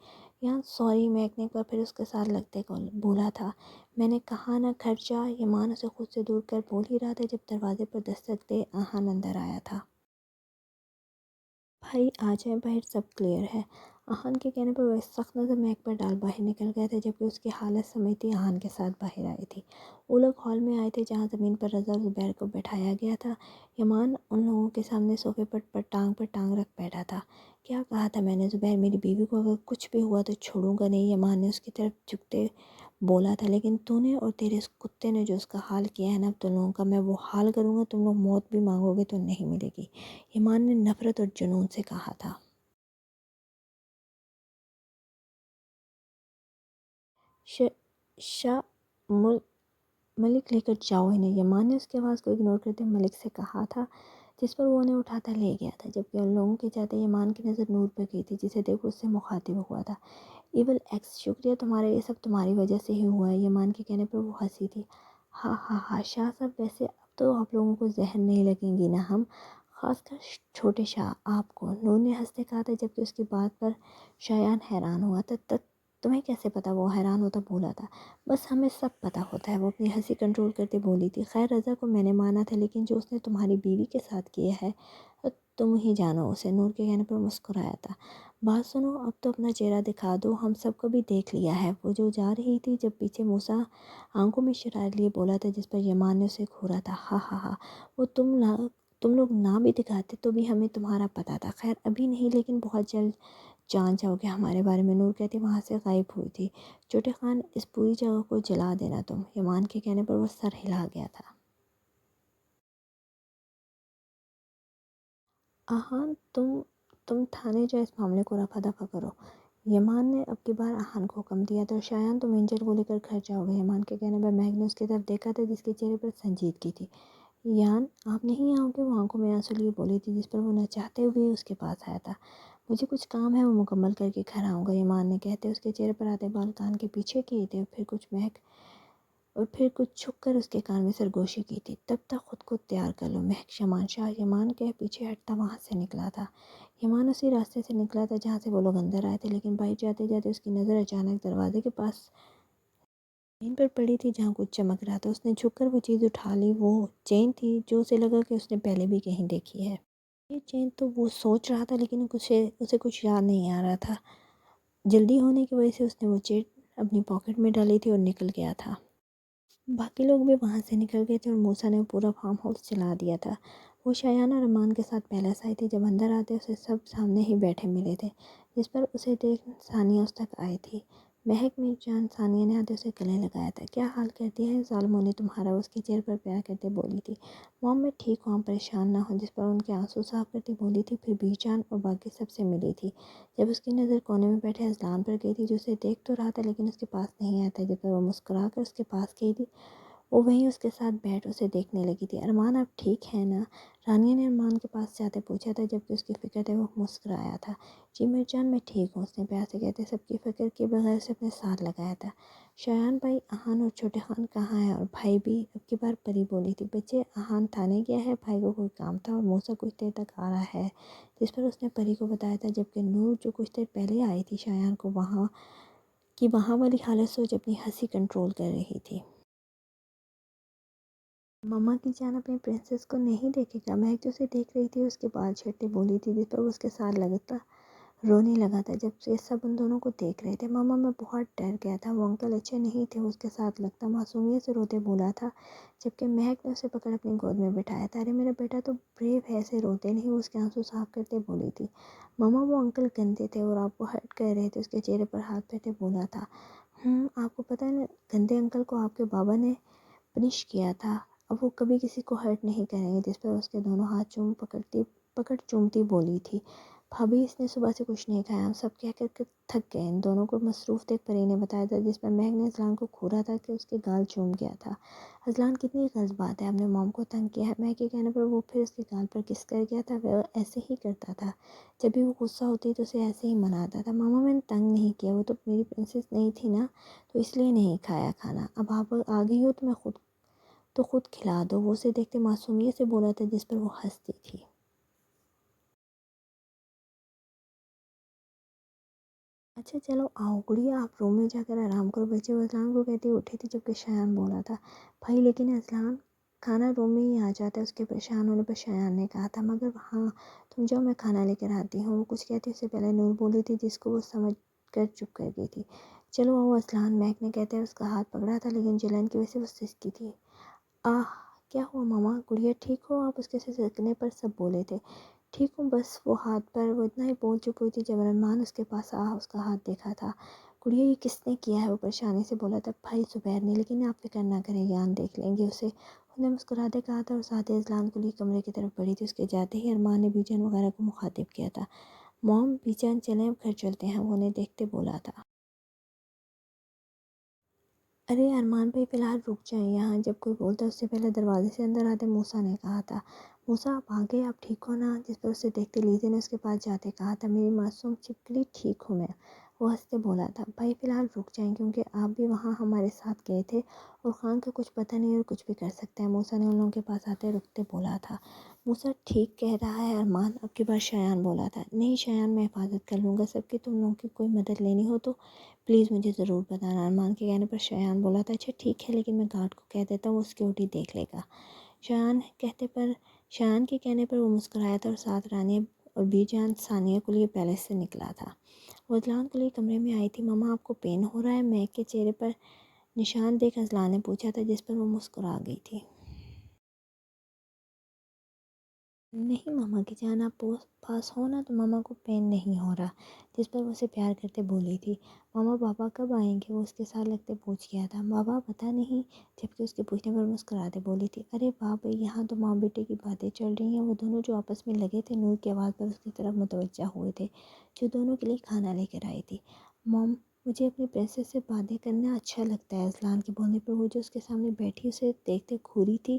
یان سوری، میک نے ایک بار پھر اس کے ساتھ لگتے کو بولا تھا۔ میں نے کہا نا گھر جا، یمان اسے خود سے دور کر بول ہی رہا تھا جب دروازے پر دستک دے آہان اندر آیا تھا۔ بھائی آ جائیں باہر، سب کلیئر ہے۔ آہان کے کہنے پر وہ سخت نظر میک پر ڈال باہر نکل گئے تھے، جبکہ اس کی حالت سمجھتی آہان کے ساتھ باہر آئی تھی۔ وہ لوگ ہال میں آئے تھے جہاں زمین پر رضا اور زبیر کو بٹھایا گیا تھا۔ یمان ان لوگوں کے سامنے صوفے پر ٹانگ رکھ بیٹھا تھا۔ کیا کہا تھا میں نے زبیر؟ میری بیوی کو اگر کچھ بھی ہوا تو چھوڑوں گا نہیں، یمان نے اس کی طرف جھکتے بولا تھا۔ لیکن تو نے اور تیرے اس کتے نے جو اس کا حال کیا ہے نا، اب تم لوگوں کا میں وہ حال کروں گا، تم لوگ موت بھی مانگو گے تو نہیں ملے گی، یمان نے نفرت اور جنون سے کہا تھا۔ شاہ ملک لے کر جاؤ انہیں، یمان نے اس کی آواز کو اگنور کرتے ملک سے کہا تھا، جس پر وہ انہیں اٹھاتا لے گیا تھا، جبکہ ان لوگوں کے جاتے یمان کی نظر نور پر گئی تھی جسے دیکھ اس سے مخاطب ہوا تھا۔ ایول ایکس، شکریہ تمہارا، یہ سب تمہاری وجہ سے ہی ہوا ہے، یمان کے کہنے پر وہ ہنسی تھی۔ ہاں ہاں ہاں شاہ صاحب، ویسے اب تو آپ لوگوں کو زہر نہیں لگیں گی نا؟ ہم، خاص کر چھوٹے شاہ آپ کو، نور نے ہنستے کہا تھا، جبکہ اس کی بات پر شایان حیران ہوا تھا۔ تمہیں کیسے پتا؟ وہ حیران ہوتا بولا تھا۔ بس ہمیں سب پتہ ہوتا ہے، وہ اپنی ہنسی کنٹرول کرتے بولی تھی۔ خیر رضا کو میں نے مانا تھا، لیکن جو اس نے تمہاری بیوی کے ساتھ کیا ہے تم ہی جانو اسے، نور کے کہنے پر مسکرایا تھا۔ بات سنو، اب تو اپنا چہرہ دکھا دو، ہم سب کو بھی دیکھ لیا ہے۔ وہ جو جا رہی تھی جب پیچھے موسیٰ آنکھوں میں شرارت لیے بولا تھا، جس پر یمان نے اسے گھورا تھا۔ ہاں ہاں ہاں، وہ تم لوگ نہ بھی دکھاتے تو بھی ہمیں تمہارا پتہ تھا۔ خیر ابھی نہیں، لیکن بہت جلد جان جاؤ گے ہمارے بارے میں، نور کہتی وہاں سے غائب ہوئی تھی۔ چھوٹے خان، اس پوری جگہ کو جلا دینا تم، یمان کے کہنے پر وہ سر ہلا گیا تھا۔ آہان تم تھانے جا، اس معاملے کو رفع دفع کرو، یمان نے اب کی بار آہان کو حکم دیا تھا۔ شایان تم اینجل کو لے کر گھر جاؤ گے، یمان کے کہنے پر مہک نے اس کی طرف دیکھا تھا جس کے چہرے پر سنجیدگی تھی۔ یان آپ نہیں آؤ گے؟ وہ آنکھوں میں آنسو لیے بولی تھی، جس پر وہ نہ چاہتے ہوئے اس کے پاس آیا تھا۔ مجھے کچھ کام ہے، وہ مکمل کر کے گھر آؤں گا، یمان نے کہتے اس کے چہرے پر آدھے بال کان کے پیچھے کیے تھے، اور پھر کچھ چھپ کر اس کے کان میں سرگوشی کی تھی۔ تب تک خود کو تیار کر لو مہک، شمان شاہ یمان کے پیچھے ہٹتا وہاں سے نکلا تھا۔ یمان اسی راستے سے نکلا تھا جہاں سے وہ لوگ اندر آئے تھے، لیکن باہر جاتے جاتے اس کی نظر اچانک دروازے کے پاس زمین پر پڑی تھی جہاں کچھ چمک رہا تھا۔ اس نے جھک کر وہ چیز اٹھا لی، وہ چین تھی جو اسے لگا کہ اس نے پہلے بھی کہیں دیکھی ہے۔ یہ چین تو وہ سوچ رہا تھا، لیکن اسے کچھ یاد نہیں آ رہا تھا۔ جلدی ہونے کی وجہ سے اس نے وہ چین اپنی پاکٹ میں ڈالی تھی اور نکل گیا تھا۔ باقی لوگ بھی وہاں سے نکل گئے تھے اور موسیٰ نے پورا فارم ہاؤس چلا دیا تھا۔ وہ شایان اور امان کے ساتھ پہلے سے آئی تھی۔ جب اندر آتے اسے سب سامنے ہی بیٹھے ملے تھے، جس پر اسے دیکھ ثانیہ اس تک آئی تھی۔ مہک میری جان، ثانیہ نے آتے اسے گلے لگایا تھا۔ کیا حال کر دیا ہے ظالموں نے تمہارا؟ اس کے چہرے پر پیار کرتے بولی تھی۔ موم میں ٹھیک ہوں، آپ پریشان نہ ہوں، جس پر ان کے آنسو صاف کرتی بولی تھی۔ پھر بی جان اور باقی سب سے ملی تھی، جب اس کی نظر کونے میں بیٹھے اذلان پر گئی تھی جو اسے دیکھ تو رہا تھا لیکن اس کے پاس نہیں آیا تھا۔ جب پر وہ مسکرا کر اس کے پاس گئی تھی، وہ وہیں اس کے ساتھ بیٹھ اسے دیکھنے لگی تھی۔ ارمان آپ ٹھیک ہیں نا؟ رانیہ نے ارمان کے پاس جاتے پوچھا تھا، جبکہ اس کی فکر تھے وہ مسکرایا تھا۔ جی میری جان میں ٹھیک ہوں، اس نے پیار سے کہتے سب کی فکر کے بغیر سے اپنے ساتھ لگایا تھا۔ شایان بھائی، آہان اور چھوٹے خان کہاں ہیں؟ اور بھائی بھی؟ اب کی بار پری بولی تھی۔ بچے، آہان تھانے گیا ہے، بھائی کو کوئی کام تھا اور موسیٰ کچھ دیر تک آ رہا ہے، جس پر اس نے پری کو بتایا تھا، جبکہ نور جو کچھ دیر پہلے آئی تھی شایان کو وہاں والی حالت سوچ اپنی ہنسی کنٹرول کر رہی تھی۔ مما کی جان اپنی پرنسس کو نہیں دیکھے گا؟ مہک جو اسے دیکھ رہی تھی اس کے بال چھیڑتے بولی تھی، جس پر وہ اس کے ساتھ لگتا رونے لگا تھا جب سے سب ان دونوں کو دیکھ رہے تھے۔ ماما میں بہت ڈر گیا تھا، وہ انکل اچھے نہیں تھے، اس کے ساتھ لگتا معصومیت سے روتے بولا تھا، جبکہ مہک نے اسے پکڑ اپنی گود میں بٹھایا تھا۔ ارے میرا بیٹا تو بریو ہے، ایسے روتے نہیں، وہ اس کے آنسو صاف کرتے بولی تھی۔ ماما وہ انکل گندے تھے اور آپ کو ہرٹ کر رہے تھے، اس کے چہرے پر ہاتھ پھیرتے بولا تھا۔ آپ کو پتہ ہے نا، گندے انکل کو آپ کے بابا نے پنش کیا تھا، اب وہ کبھی کسی کو ہرٹ نہیں کریں گے، جس پر اس کے دونوں ہاتھ پکڑ چومتی بولی تھی۔ بھابھی اس نے صبح سے کچھ نہیں کھایا، ہم سب کہہ کر کے تھک گئے۔ ان دونوں کو مصروف دیکھ پری نے بتایا تھا، جس پر مہک نے اذلان کو گھورا تھا کہ اس کے گال چوم گیا تھا۔ اذلان کتنی غلط بات ہے، اپنے موم کو تنگ کیا ہے۔ مہک کے کہنے پر وہ پھر اس کے گال پر کس کر گیا تھا، وہ ایسے ہی کرتا تھا۔ جب بھی وہ غصہ ہوتی تو اسے ایسے ہی مناتا تھا۔ ماما میں نے تنگ نہیں کیا، وہ تو میری پرنسس نہیں تھی نا، تو اس لیے نہیں کھایا کھانا۔ اب آپ آ گئی ہو تو خود کھلا دو، وہ اسے دیکھتے معصومیت سے بولا تھا، جس پر وہ ہنستی تھی۔ اچھا چلو آؤ گڑیا، آپ روم میں جا کر آرام کرو، بچے اذلان کو کہتی اٹھی تھی جبکہ شایان بولا تھا۔ بھائی لیکن اذلان، کھانا روم میں ہی آ جاتا ہے، اس کے پریشان ہونے پر شایان نے کہا تھا۔ مگر ہاں تم جاؤ، میں کھانا لے کر آتی ہوں، وہ کچھ کہتی اس سے پہلے نور بولی تھی، جس کو وہ سمجھ کر چپ کر گئی تھی۔ چلو آؤ اذلان، مہک نے کہتے ہیں اس کا ہاتھ پکڑا تھا، لیکن جلن کی وجہ سے وہ سسکی تھی۔ آہ کیا ہوا ماما، گڑیا ٹھیک ہو آپ، اس کے سسکنے پر سب بولے تھے۔ ٹھیک ہوں، بس وہ ہاتھ پر، وہ اتنا ہی بول چکی ہوئی تھی جب ارمان اس کے پاس اس کا ہاتھ دیکھا تھا۔ گڑیا یہ کس نے کیا ہے، وہ پریشانی سے بولا تھا۔ بھائی زبیر نے، لیکن آپ فکر نہ کریں، یان دیکھ لیں گے اسے، انہوں نے مسکراتے کہا تھا، اور ساتھ ہی اذلان کو لیے کمرے کی طرف بڑھی تھی۔ اس کے جاتے ہی ارمان نے بی جان وغیرہ کو مخاطب کیا تھا۔ موم بی جان چلیں اب گھر چلتے ہیں، وہ انہیں دیکھتے بولا تھا۔ ارے ارمان بھائی فی الحال رک جائیں یہاں، جب کوئی بولتا اس سے پہلے دروازے سے اندر آتے موسیٰ نے کہا تھا۔ موسیٰ آپ آ گئے، آپ ٹھیک ہو نا، جس پر اسے دیکھتے لیزی نے اس کے پاس جاتے کہا تھا۔ میری معصوم چپکلی ٹھیک ہوں میں، وہ ہنستے بولا تھا۔ بھائی فی الحال رک جائیں، کیونکہ آپ بھی وہاں ہمارے ساتھ گئے تھے اور خان کا کچھ پتہ نہیں اور کچھ بھی کر سکتا ہے، موسیٰ نے ان لوگوں کے پاس آتے رکتے بولا تھا۔ موسیٰ ٹھیک کہہ رہا ہے ارمان، اب کی بار شایان بولا تھا۔ نہیں شایان، میں حفاظت کر لوں گا سب کی، تم لوگوں کی کوئی مدد لینی ہو تو پلیز مجھے ضرور بتانا، ارمان کے کہنے پر شایان بولا تھا۔ اچھا ٹھیک ہے، لیکن میں گارڈ کو کہہ دیتا ہوں، وہ سیکیورٹی دیکھ لے گا۔ شایان کے کہنے پر وہ مسکرایا تھا اور ساتھ رانیہ اور بی جان ثانیہ کو لیے پیلس سے نکلا تھا۔ وہ اذلان کو لیے کمرے میں آئی تھی۔ ماما آپ کو پین ہو رہا ہے، مہک کے چہرے پر نشان دیکھ اذلان نے پوچھا تھا، جس پر وہ مسکرا گئی تھی۔ نہیں ماما کی جان، آپ پاس ہو نا تو ماما کو پین نہیں ہو رہا، جس پر وہ اسے پیار کرتے بولی تھی۔ ماما بابا کب آئیں گے، وہ اس کے ساتھ لگتے پوچھ گیا تھا۔ بابا پتہ نہیں، جبکہ اس کے پوچھنے پر مسکراتے بولی تھی۔ ارے بابا یہاں تو ماں بیٹے کی باتیں چل رہی ہیں، وہ دونوں جو آپس میں لگے تھے نور کی آواز پر اس کی طرف متوجہ ہوئے تھے، جو دونوں کے لیے کھانا لے کر آئی تھی۔ موم مجھے اپنی پرنسس سے باتیں کرنا اچھا لگتا ہے، اذلان کے بولنے پر وہ جو اس کے سامنے بیٹھی اسے دیکھتے گھوری تھی،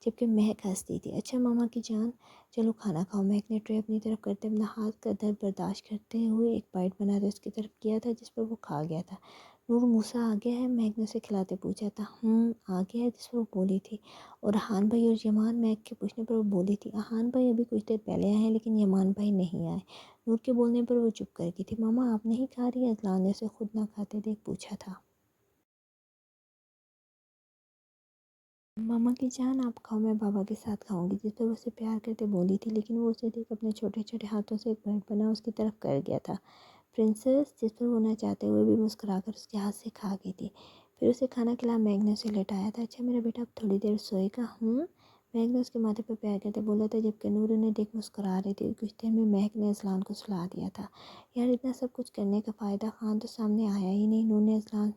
جبکہ مہک ہنستی تھی۔ اچھا ماما کی جان چلو کھانا کھاؤ، مہک نے ٹرے اپنی طرف کرتے اپنا ہاتھ کا درد برداشت کرتے ہوئے ایک بائٹ بنا کر اس کی طرف کیا تھا، جس پر وہ کھا گیا تھا۔ نور موسیٰ آ گیا ہے، مہک نے اسے کھلاتے پوچھا تھا۔ آ گیا ہے، جس پر وہ بولی تھی۔ اور احان بھائی اور یمان، مہک کے پوچھنے پر وہ بولی تھی۔ احان بھائی ابھی کچھ دیر پہلے آئے ہیں، لیکن یمان بھائی نہیں آئے۔ نور کے بولنے پر وہ چپ کر گئی تھی۔ ماما آپ نہیں کھا رہی، اذلان نے اسے خود نہ کھاتے دیکھ پوچھا تھا۔ ماما کی جان آپ کھاؤ، میں بابا کے ساتھ کھاؤں گی، جس پر وہ اسے پیار کرتے بولی تھی، لیکن وہ اسے دیکھ اپنے چھوٹے چھوٹے ہاتھوں سے ایک بائٹ بنا اس کی طرف کر گیا تھا۔ پرنسس، جس پر وہ نہ چاہتے ہوئے بھی مسکرا کر اس کے ہاتھ سے کھا گئی تھی۔ پھر اسے کھانا کھلا میگ نے اسے لٹایا تھا۔ اچھا میرا بیٹا اب تھوڑی دیر سوئے گا؟ میگ نے اس کے ماتھے پر پیار کرتے بولا تھا، جبکہ نور انہیں دیکھ مسکرا رہی تھی۔ کچھ دیر میں مہک نے اذلان کو سلا دیا تھا۔ یار اتنا سب کچھ کرنے کا فائدہ، خان تو سامنے آیا ہی نہیں، نور نے اذلان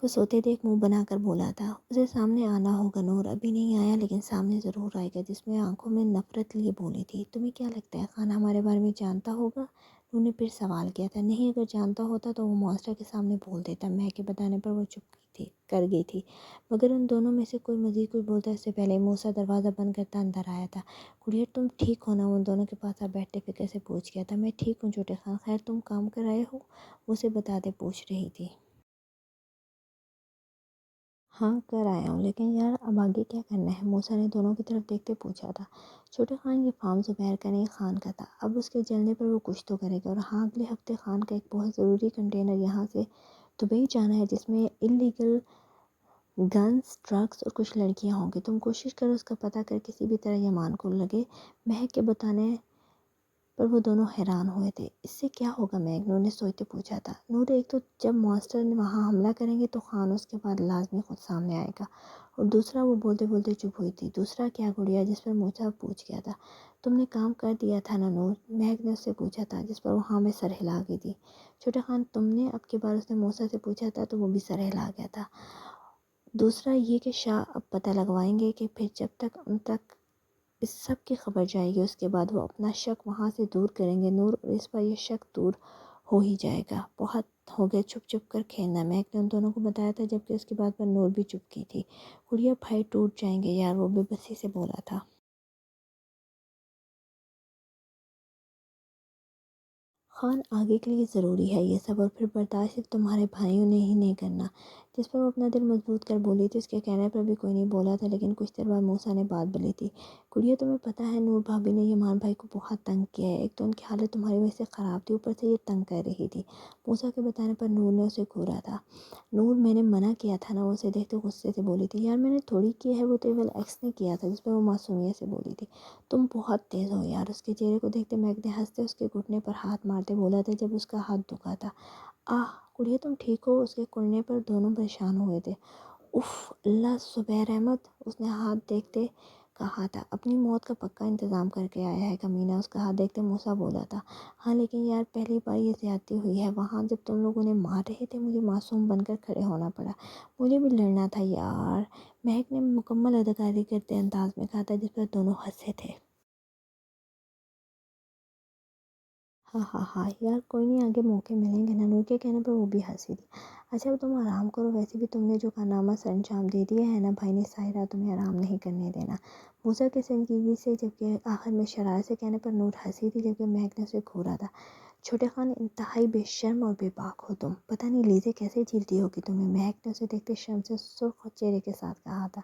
کو سوتے دیکھ منہ بنا کر بولا تھا۔ اسے سامنے آنا ہوگا نور، ابھی نہیں آیا لیکن سامنے ضرور آئے گا، جس میں آنکھوں میں نفرت لیے بولی تھی۔ تمہیں کیا لگتا ہے خان ہمارے بارے میں جانتا ہوگا؟ نور نے پھر سوال کیا تھا۔ نہیں، اگر جانتا ہوتا تو وہ ماسٹر کے سامنے بول دیتا۔ مہک کے بتانے پر وہ چپ کر گئی تھی، مگر ان دونوں میں سے کوئی مزید کوئی بولتا اس سے پہلے موسیٰ دروازہ بند کرتا اندر آیا تھا۔ گڑیا تم ٹھیک ہو نا، وہ ان دونوں کے پاس آپ بیٹھتے فکر سے پوچھ گیا تھا۔ میں ٹھیک ہوں چھوٹے خان، خیر تم کام کر آئے ہو، وہ اسے بتاتے پوچھ رہی تھی۔ ہاں کر آیا ہوں، لیکن یار اب آگے کیا کرنا ہے، موسیٰ نے دونوں کی طرف دیکھتے پوچھا تھا۔ چھوٹے خان یہ فارم زبیر کا نہیں خان کا تھا، اب اس کے جلنے پر وہ کچھ تو کرے گا، اور ہاں اگلے ہفتے خان کا ایک بہت ضروری کنٹینر یہاں سے دبئی جانا ہے، جس میں انلیگل گنز، ڈرگس اور کچھ لڑکیاں ہوں گی۔ تم کوشش کرو اس کا پتہ کر کسی بھی طرح یمان کو لگے۔ مہک کے بتانے پر وہ دونوں حیران ہوئے تھے۔ اس سے کیا ہوگا میگ، نور نے سوچتے پوچھا تھا۔ نور ایک تو جب ماسٹر وہاں حملہ کریں گے تو خان اس کے بعد لازمی خود سامنے آئے گا، اور دوسرا وہ بولتے بولتے چپ ہوئی تھی۔ دوسرا کیا گڑیا، جس پر موسیٰ پوچھ گیا تھا۔ تم نے کام کر دیا تھا نا نور، مہک نے اس سے پوچھا تھا، جس پر وہ ہاں میں سر ہلا گئی تھی۔ چھوٹے خان تم نے، اب کی بار اس نے موسیٰ سے پوچھا تھا تو وہ بھی سر ہلا گیا تھا۔ دوسرا یہ کہ شاہ اب پتہ لگوائیں گے کہ پھر جب تک ان تک اس سب کی خبر جائے گی، اس کے بعد وہ اپنا شک وہاں سے دور کریں گے نور، اور اس پر یہ شک دور ہو ہی جائے گا۔ بہت ہو گئے چھپ چھپ کر کھیلنا، مہک نے ان دونوں کو بتایا تھا، جبکہ اس کی بات پر نور بھی چپ کی تھی۔ گڑیا بھائی ٹوٹ جائیں گے یار، وہ بے بسی سے بولا تھا۔ خان آگے کے لیے ضروری ہے یہ سب، اور پھر برداشت صرف تمہارے بھائیوں نے ہی نہیں کرنا، جس پر وہ اپنا دل مضبوط کر بولی تھی۔ اس کے کہنے پر بھی کوئی نہیں بولا تھا، لیکن کچھ دیر بعد موسیٰ نے بات بلی تھی۔ گڑیا تمہیں پتہ ہے نور بھابی نے یمان بھائی کو بہت تنگ کیا ہے، ایک تو ان کی حالت تمہاری وجہ سے خراب تھی، اوپر سے یہ تنگ کر رہی تھی۔ موسیٰ کے بتانے پر نور نے اسے گھورا تھا۔ نور میں نے منع کیا تھا نا، وہ اسے دیکھتے غصے سے بولی تھی۔ یار میں نے تھوڑی کیا ہے، وہ تو ایول ایکس نے کیا تھا، جس پر وہ معصومیت سے بولی تھی۔ تم بہت تیز ہو یار، اس کے چہرے کو دیکھتے مہک نے ہنستے اس کے گھٹنے پر ہاتھ مارتے بولا تھا، جب اس کا ہاتھ دکھا تھا۔ آہ گڑیا تم ٹھیک ہو؟ اس کے کڑنے پر دونوں پریشان ہوئے تھے۔ اف اللہ زبیر احمد، اس نے ہاتھ دیکھتے کہا تھا، اپنی موت کا پکا انتظام کر کے آیا ہے کمینہ۔ اس کا ہاتھ دیکھتے موسیٰ بولا تھا، ہاں لیکن یار پہلی بار یہ زیادتی ہوئی ہے، وہاں جب تم لوگ انہیں مار رہے تھے مجھے معصوم بن کر کھڑے ہونا پڑا، مجھے بھی لڑنا تھا یار، مہک نے مکمل اداکاری کرتے انداز میں کہا تھا، جس پر دونوں ہنسے تھے۔ ہاں ہاں ہاں یار کوئی نہیں، آگے موقع ملیں گے نا، نور کے کہنے پر وہ بھی ہنسی تھی۔ اچھا اب تم آرام کرو، ویسے بھی تم نے جو کارنامہ سر انجام دے دیا ہے نا بھائی نے ساحرہ تمہیں آرام نہیں کرنے دینا۔ موسیٰ کے سنجیدگی سے جبکہ آخر میں شرارت سے کہنے پر نور ہنسی تھی، جبکہ مہک نے اسے گھورا تھا۔ چھوٹے خان انتہائی بے شرم اور بے باک ہو تم، پتہ نہیں لیزے کیسے جھیلتی ہوگی تمہیں، مہک نے اسے دیکھتے شرم سے سرخ چہرے کے ساتھ کہا تھا۔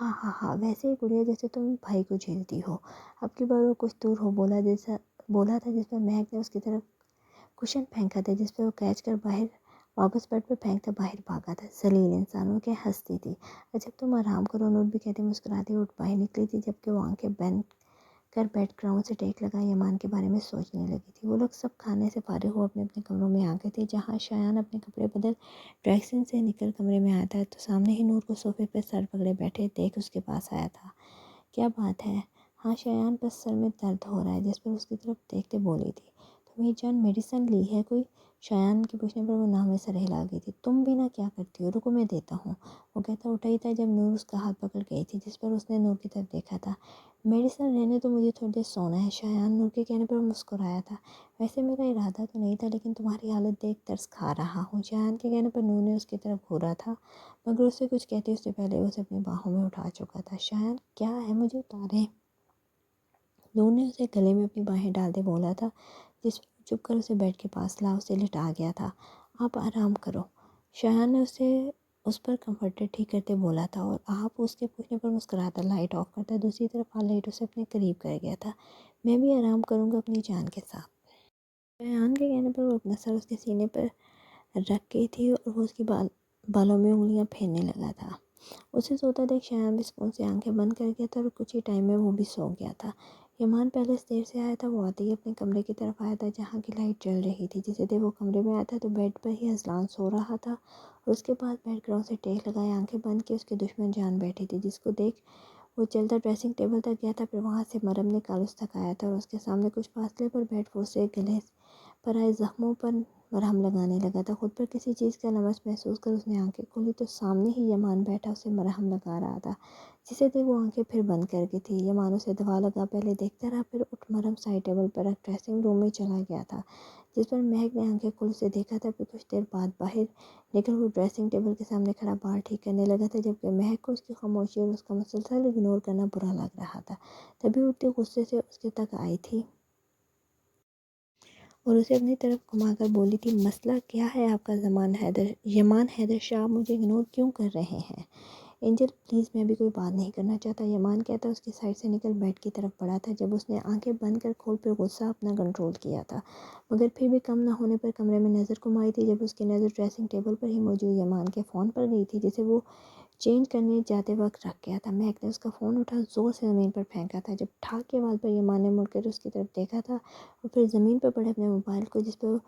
ہاں ہاں ہاں ویسے ہی گڑیا جیسے تم بھائی کو جھیلتی ہو۔ اب کی بار وہ کچھ دور ہو بولا تھا، جس پر مہک نے اس کی طرف کشن پھینکا تھا، جس پہ وہ کیچ کر باہر واپس بیڈ پہ پھینکتا باہر بھاگا تھا۔ ذلیل انسانوں کے ہنستی تھی۔ اچھا تم آرام کرو، نور بھی کہتے مسکراتی اٹھ باہر نکلی تھی، جبکہ وہ آنکھیں بند کر بیک گراؤنڈ سے ٹیک لگا یمان کے بارے میں سوچنے لگی تھی۔ وہ لوگ سب کھانے سے فارغ ہو اپنے اپنے کمروں میں آ گئے تھے، جہاں شایان اپنے کپڑے بدل ڈریسنگ سے نکل کمرے میں آیا تھا تو سامنے ہی نور کو صوفے پہ سر پکڑے بیٹھے دیکھ اس کے پاس آیا تھا۔ کیا بات ہے؟ ہاں شایان بس سر میں درد ہو رہا ہے، جس پر اس کی طرف دیکھتے بولی تھی۔ تمہیں جان میڈیسن لی ہے کوئی؟ شایان کے پوچھنے پر وہ نام میں سر ہلا گئی تھی۔ تم بھی نہ کیا کرتی ہو، رکو میں دیتا ہوں، وہ کہتا اٹھا ہی تھا جب نور اس کا ہاتھ پکڑ گئی تھی، جس پر اس نے نور کی طرف دیکھا تھا۔ میڈیسن رہنے تو مجھے تھوڑی دیر سونا ہے، شایان نور کے کہنے پر مسکرایا تھا۔ ویسے میرا ارادہ تو نہیں تھا، لیکن تمہاری حالت دیکھ ترس کھا رہا ہوں۔ شایان کے کہنے پر نور نے اس کی طرف گھورا تھا، مگر اسے کچھ کہتے اس سے پہلے اسے اپنی باہوں میں اٹھا چکا تھا۔ شایان کیا ہے، مجھے اتاریں، نور نے اسے گلے میں اپنی باہیں ڈالتے بولا تھا، جس پر چپ کر اسے بیڈ کے پاس لا اسے لٹا گیا تھا۔ آپ آرام کرو، شایان نے اسے اس پر کمفرٹر ٹھیک کرتے بولا تھا، اور آپ اس کے پوچھنے پر مسکراتا لائٹ آف کرتا دوسری طرف لائٹ اسے اپنے قریب کر گیا تھا۔ میں بھی آرام کروں گا اپنی جان کے ساتھ۔ شایان کے کہنے پر وہ اپنا سر اس کے سینے پر رکھ گئی تھی، اور وہ اس کی بالوں میں انگلیاں پھیرنے لگا تھا۔ اسے سوتا دیکھ شایان بھی سکون سے آنکھیں بند کر گیا تھا، اور کچھ ہی ٹائم میں وہ بھی سو گیا تھا۔ یمان پہلے سے دیر سے آیا تھا، وہ آتے ہی اپنے کمرے کی طرف آیا تھا جہاں کی لائٹ جل رہی تھی۔ جسے دیکھ وہ کمرے میں آیا تھا تو بیڈ پر ہی اذلان سو رہا تھا، اور اس کے پاس بیک گراؤنڈ سے ٹیک لگائے آنکھیں بند کی اس کے دشمن جان بیٹھی تھی، جس کو دیکھ وہ چلتا ڈریسنگ ٹیبل تک گیا تھا، پھر وہاں سے مرم نکال اس تک آیا تھا، اور اس کے سامنے کچھ فاصلے پر بیٹھ وہ اسے گلے پر آئے زخموں پر مرہم لگانے لگا تھا۔ خود پر کسی چیز کا لمس محسوس کر اس نے آنکھیں کھولی تو سامنے ہی یمان بیٹھا اسے مرہم لگا رہا تھا، جسے دیکھ وہ آنکھیں پھر بند کر گئی تھی۔ یمان اسے دوا لگا پہلے دیکھتا رہا، پھر اٹھ مرہم سائڈ ٹیبل پر رکھ ڈریسنگ روم میں چلا گیا تھا، جس پر مہک نے آنکھیں کھول اسے دیکھا تھا۔ پھر کچھ دیر بعد باہر نکل وہ ڈریسنگ ٹیبل کے سامنے کھڑا بال ٹھیک کرنے لگا تھا، جبکہ مہک کو اس کی خاموشی اور اس کا مسلسل اگنور کرنا برا لگ رہا تھا۔ تبھی اٹھتی غصے سے اس کے تک آئی تھی اور اسے اپنی طرف گھما کر بولی تھی، مسئلہ کیا ہے آپ کا یمان حیدر شاہ، آپ مجھے اگنور کیوں کر رہے ہیں؟ اینجل پلیز میں بھی کوئی بات نہیں کرنا چاہتا، یمان کہتا اس کی سائڈ سے نکل بیڈ کی طرف بڑھا تھا۔ جب اس نے آنکھیں بند کر کھول پھر غصہ اپنا کنٹرول کیا تھا، مگر پھر بھی کم نہ ہونے پر کمرے میں نظر گھمائی تھی، جب اس کی نظر ڈریسنگ ٹیبل پر ہی موجود یمان کے فون پر گئی تھی، جسے وہ چینج کرنے جاتے وقت رکھ گیا تھا۔ مہک نے اس کا فون اٹھا زور سے زمین پر پھینکا تھا، جب ٹھاک کے آواز پر یمان نے مڑ کر اس کی طرف دیکھا تھا، اور پھر زمین پر پڑے اپنے موبائل کو، جس پہ وہ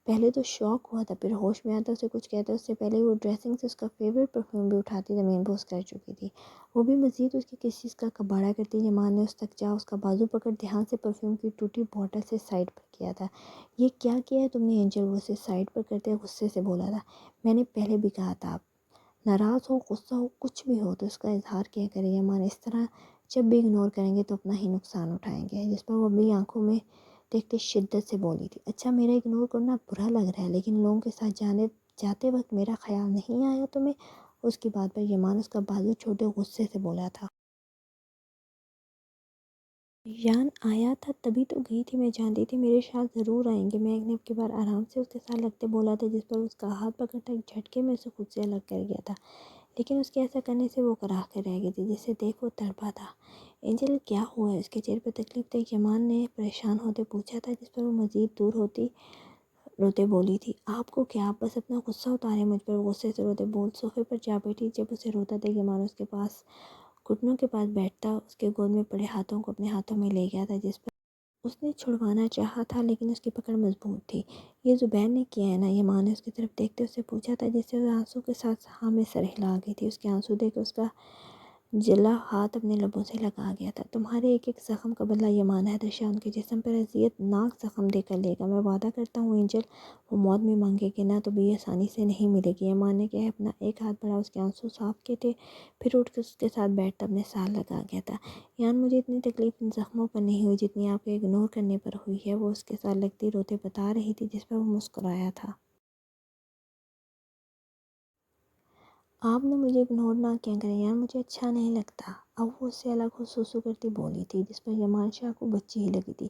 پہلے تو شوق ہوا تھا پھر ہوش میں آتا اسے کچھ کہتا، اس سے پہلے وہ ڈریسنگ سے اس کا فیوریٹ پرفیوم بھی اٹھاتی زمین بوس کر چکی تھی، وہ بھی مزید اس کی کسی چیز کا کباڑا کرتی۔ یمان نے اس تک جا اس کا بازو پکڑ دھیان سے پرفیوم کی ٹوٹی بوٹل سے سائڈ پر کیا تھا۔ یہ کیا کیا ہے تم نے اینجل، وہ اسے سائڈ پر کرتے غصے سے بولا تھا۔ میں نے پہلے بھی کہا تھا، آپ ناراض ہو غصہ ہو کچھ بھی ہو تو اس کا اظہار کیا کرے، یمان اس طرح جب بھی اگنور کریں گے تو اپنا ہی نقصان اٹھائیں گے، جس پر وہ بھی آنکھوں میں دیکھتے شدت سے بولی تھی، اچھا میرا اگنور کرنا برا لگ رہا ہے، لیکن لوگوں کے ساتھ جاتے وقت میرا خیال نہیں آیا تمہیں؟ اس کی بات پر یمان اس کا بازو چھوٹے غصے سے بولا تھا۔ یان آیا تھا تبھی تو گئی تھی، میں جانتی تھی میرے ساتھ ضرور آئیں گے۔ میگ نے اب کی بار آرام سے اس کے ساتھ لگتے بولا تھا، جس پر اس کا ہاتھ پکڑتا ایک جھٹکے میں اسے خود سے الگ کر گیا تھا، لیکن اس کے ایسا کرنے سے وہ کراہ کر رہ گئی تھی، جسے دیکھ وہ تڑپا تھا۔ اینجل کیا ہوا ہے؟ اس کے چہرے پر تکلیف تھی۔ یمان نے پریشان ہوتے پوچھا تھا، جس پر وہ مزید دور ہوتی روتے بولی تھی، آپ کو کیا؟ آپ بس اپنا غصہ اتارے مجھ پر۔ غصے سے روتے بول صوفے پر جا بیٹھی۔ جب اسے روتا تھا یمان اس کے پاس گھٹنوں کے پاس بیٹھتا، اس کے گود میں پڑے ہاتھوں کو اپنے ہاتھوں میں لے گیا تھا، جس پر اس نے چھڑوانا چاہا تھا، لیکن اس کی پکڑ مضبوط تھی۔ یہ زبیر نے کیا ہے نا؟ یمان نے اس کی طرف دیکھتے اس سے پوچھا تھا، جس سے آنسو کے ساتھ ہاں میں سر ہلا گئی تھی۔ اس کے آنسو دیکھ اس کا جلا ہاتھ اپنے لبوں سے لگا گیا تھا۔ تمہارے ایک ایک زخم کا بدلہ یمان حیدر شاہ ان کے جسم پر اذیت ناک زخم دے کر لے گا۔ میں وعدہ کرتا ہوں اینجل، وہ موت میں مانگے گی نہ تو بھی آسانی سے نہیں ملے گی۔ یمان نے کہا، اپنا ایک ہاتھ بڑھا، اس کے آنسو صاف کیے تھے، پھر اٹھ کر اس کے ساتھ بیٹھتا اپنے ساتھ لگا گیا تھا۔ یان مجھے اتنی تکلیف ان زخموں پر نہیں ہوئی جتنی آپ کے اگنور کرنے پر ہوئی ہے، وہ اس کے ساتھ لگتی روتے بتا رہی تھی، جس پر وہ مسکرایا تھا۔ آپ نے مجھے اگنور نہ کیا کریں یار، مجھے اچھا نہیں لگتا۔ اب وہ اس سے الگ ہو سوسو کرتی بولی تھی، جس پر یمان شاہ کو بچی ہی لگی تھی۔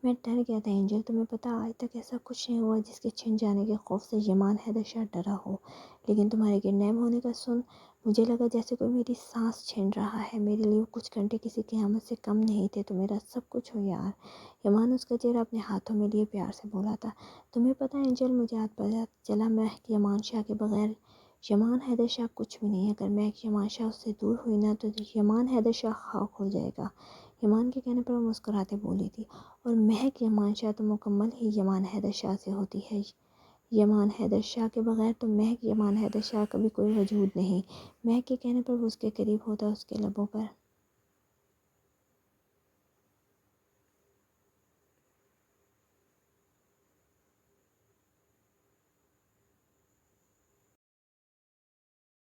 میں ڈر گیا تھا اینجل، تمہیں پتہ آج تک ایسا کچھ نہیں ہوا جس کے چھن جانے کے خوف سے یمان حیدر شاہ ڈرا ہو، لیکن تمہارے کڈنیپ ہونے کا سن مجھے لگا جیسے کوئی میری سانس چھین رہا ہے۔ میرے لیے وہ کچھ گھنٹے کسی قیامت سے کم نہیں تھے، تو میرا سب کچھ ہو یار۔ یمان اس کا چہرہ اپنے ہاتھوں میں لیے پیار سے بولا تھا، تمہیں پتہ اینجل، مجھے آج پتہ چلا مہک یمان شاہ کے بغیر یمان حیدر شاہ کچھ بھی نہیں ہے۔ اگر مہک یمان شاہ اس سے دور ہوئی نا تو یمان حیدر شاہ خاک ہو جائے گا۔ یمان کے کہنے پر وہ مسکراتے بولی تھی، اور مہک یمان شاہ تو مکمل ہی یمان حیدر شاہ سے ہوتی ہے۔ یمان حیدر شاہ کے بغیر تو مہک یمان حیدر شاہ کا بھی کوئی وجود نہیں۔ مہک کے کہنے پر وہ اس کے قریب ہوتا، اس کے لبوں پر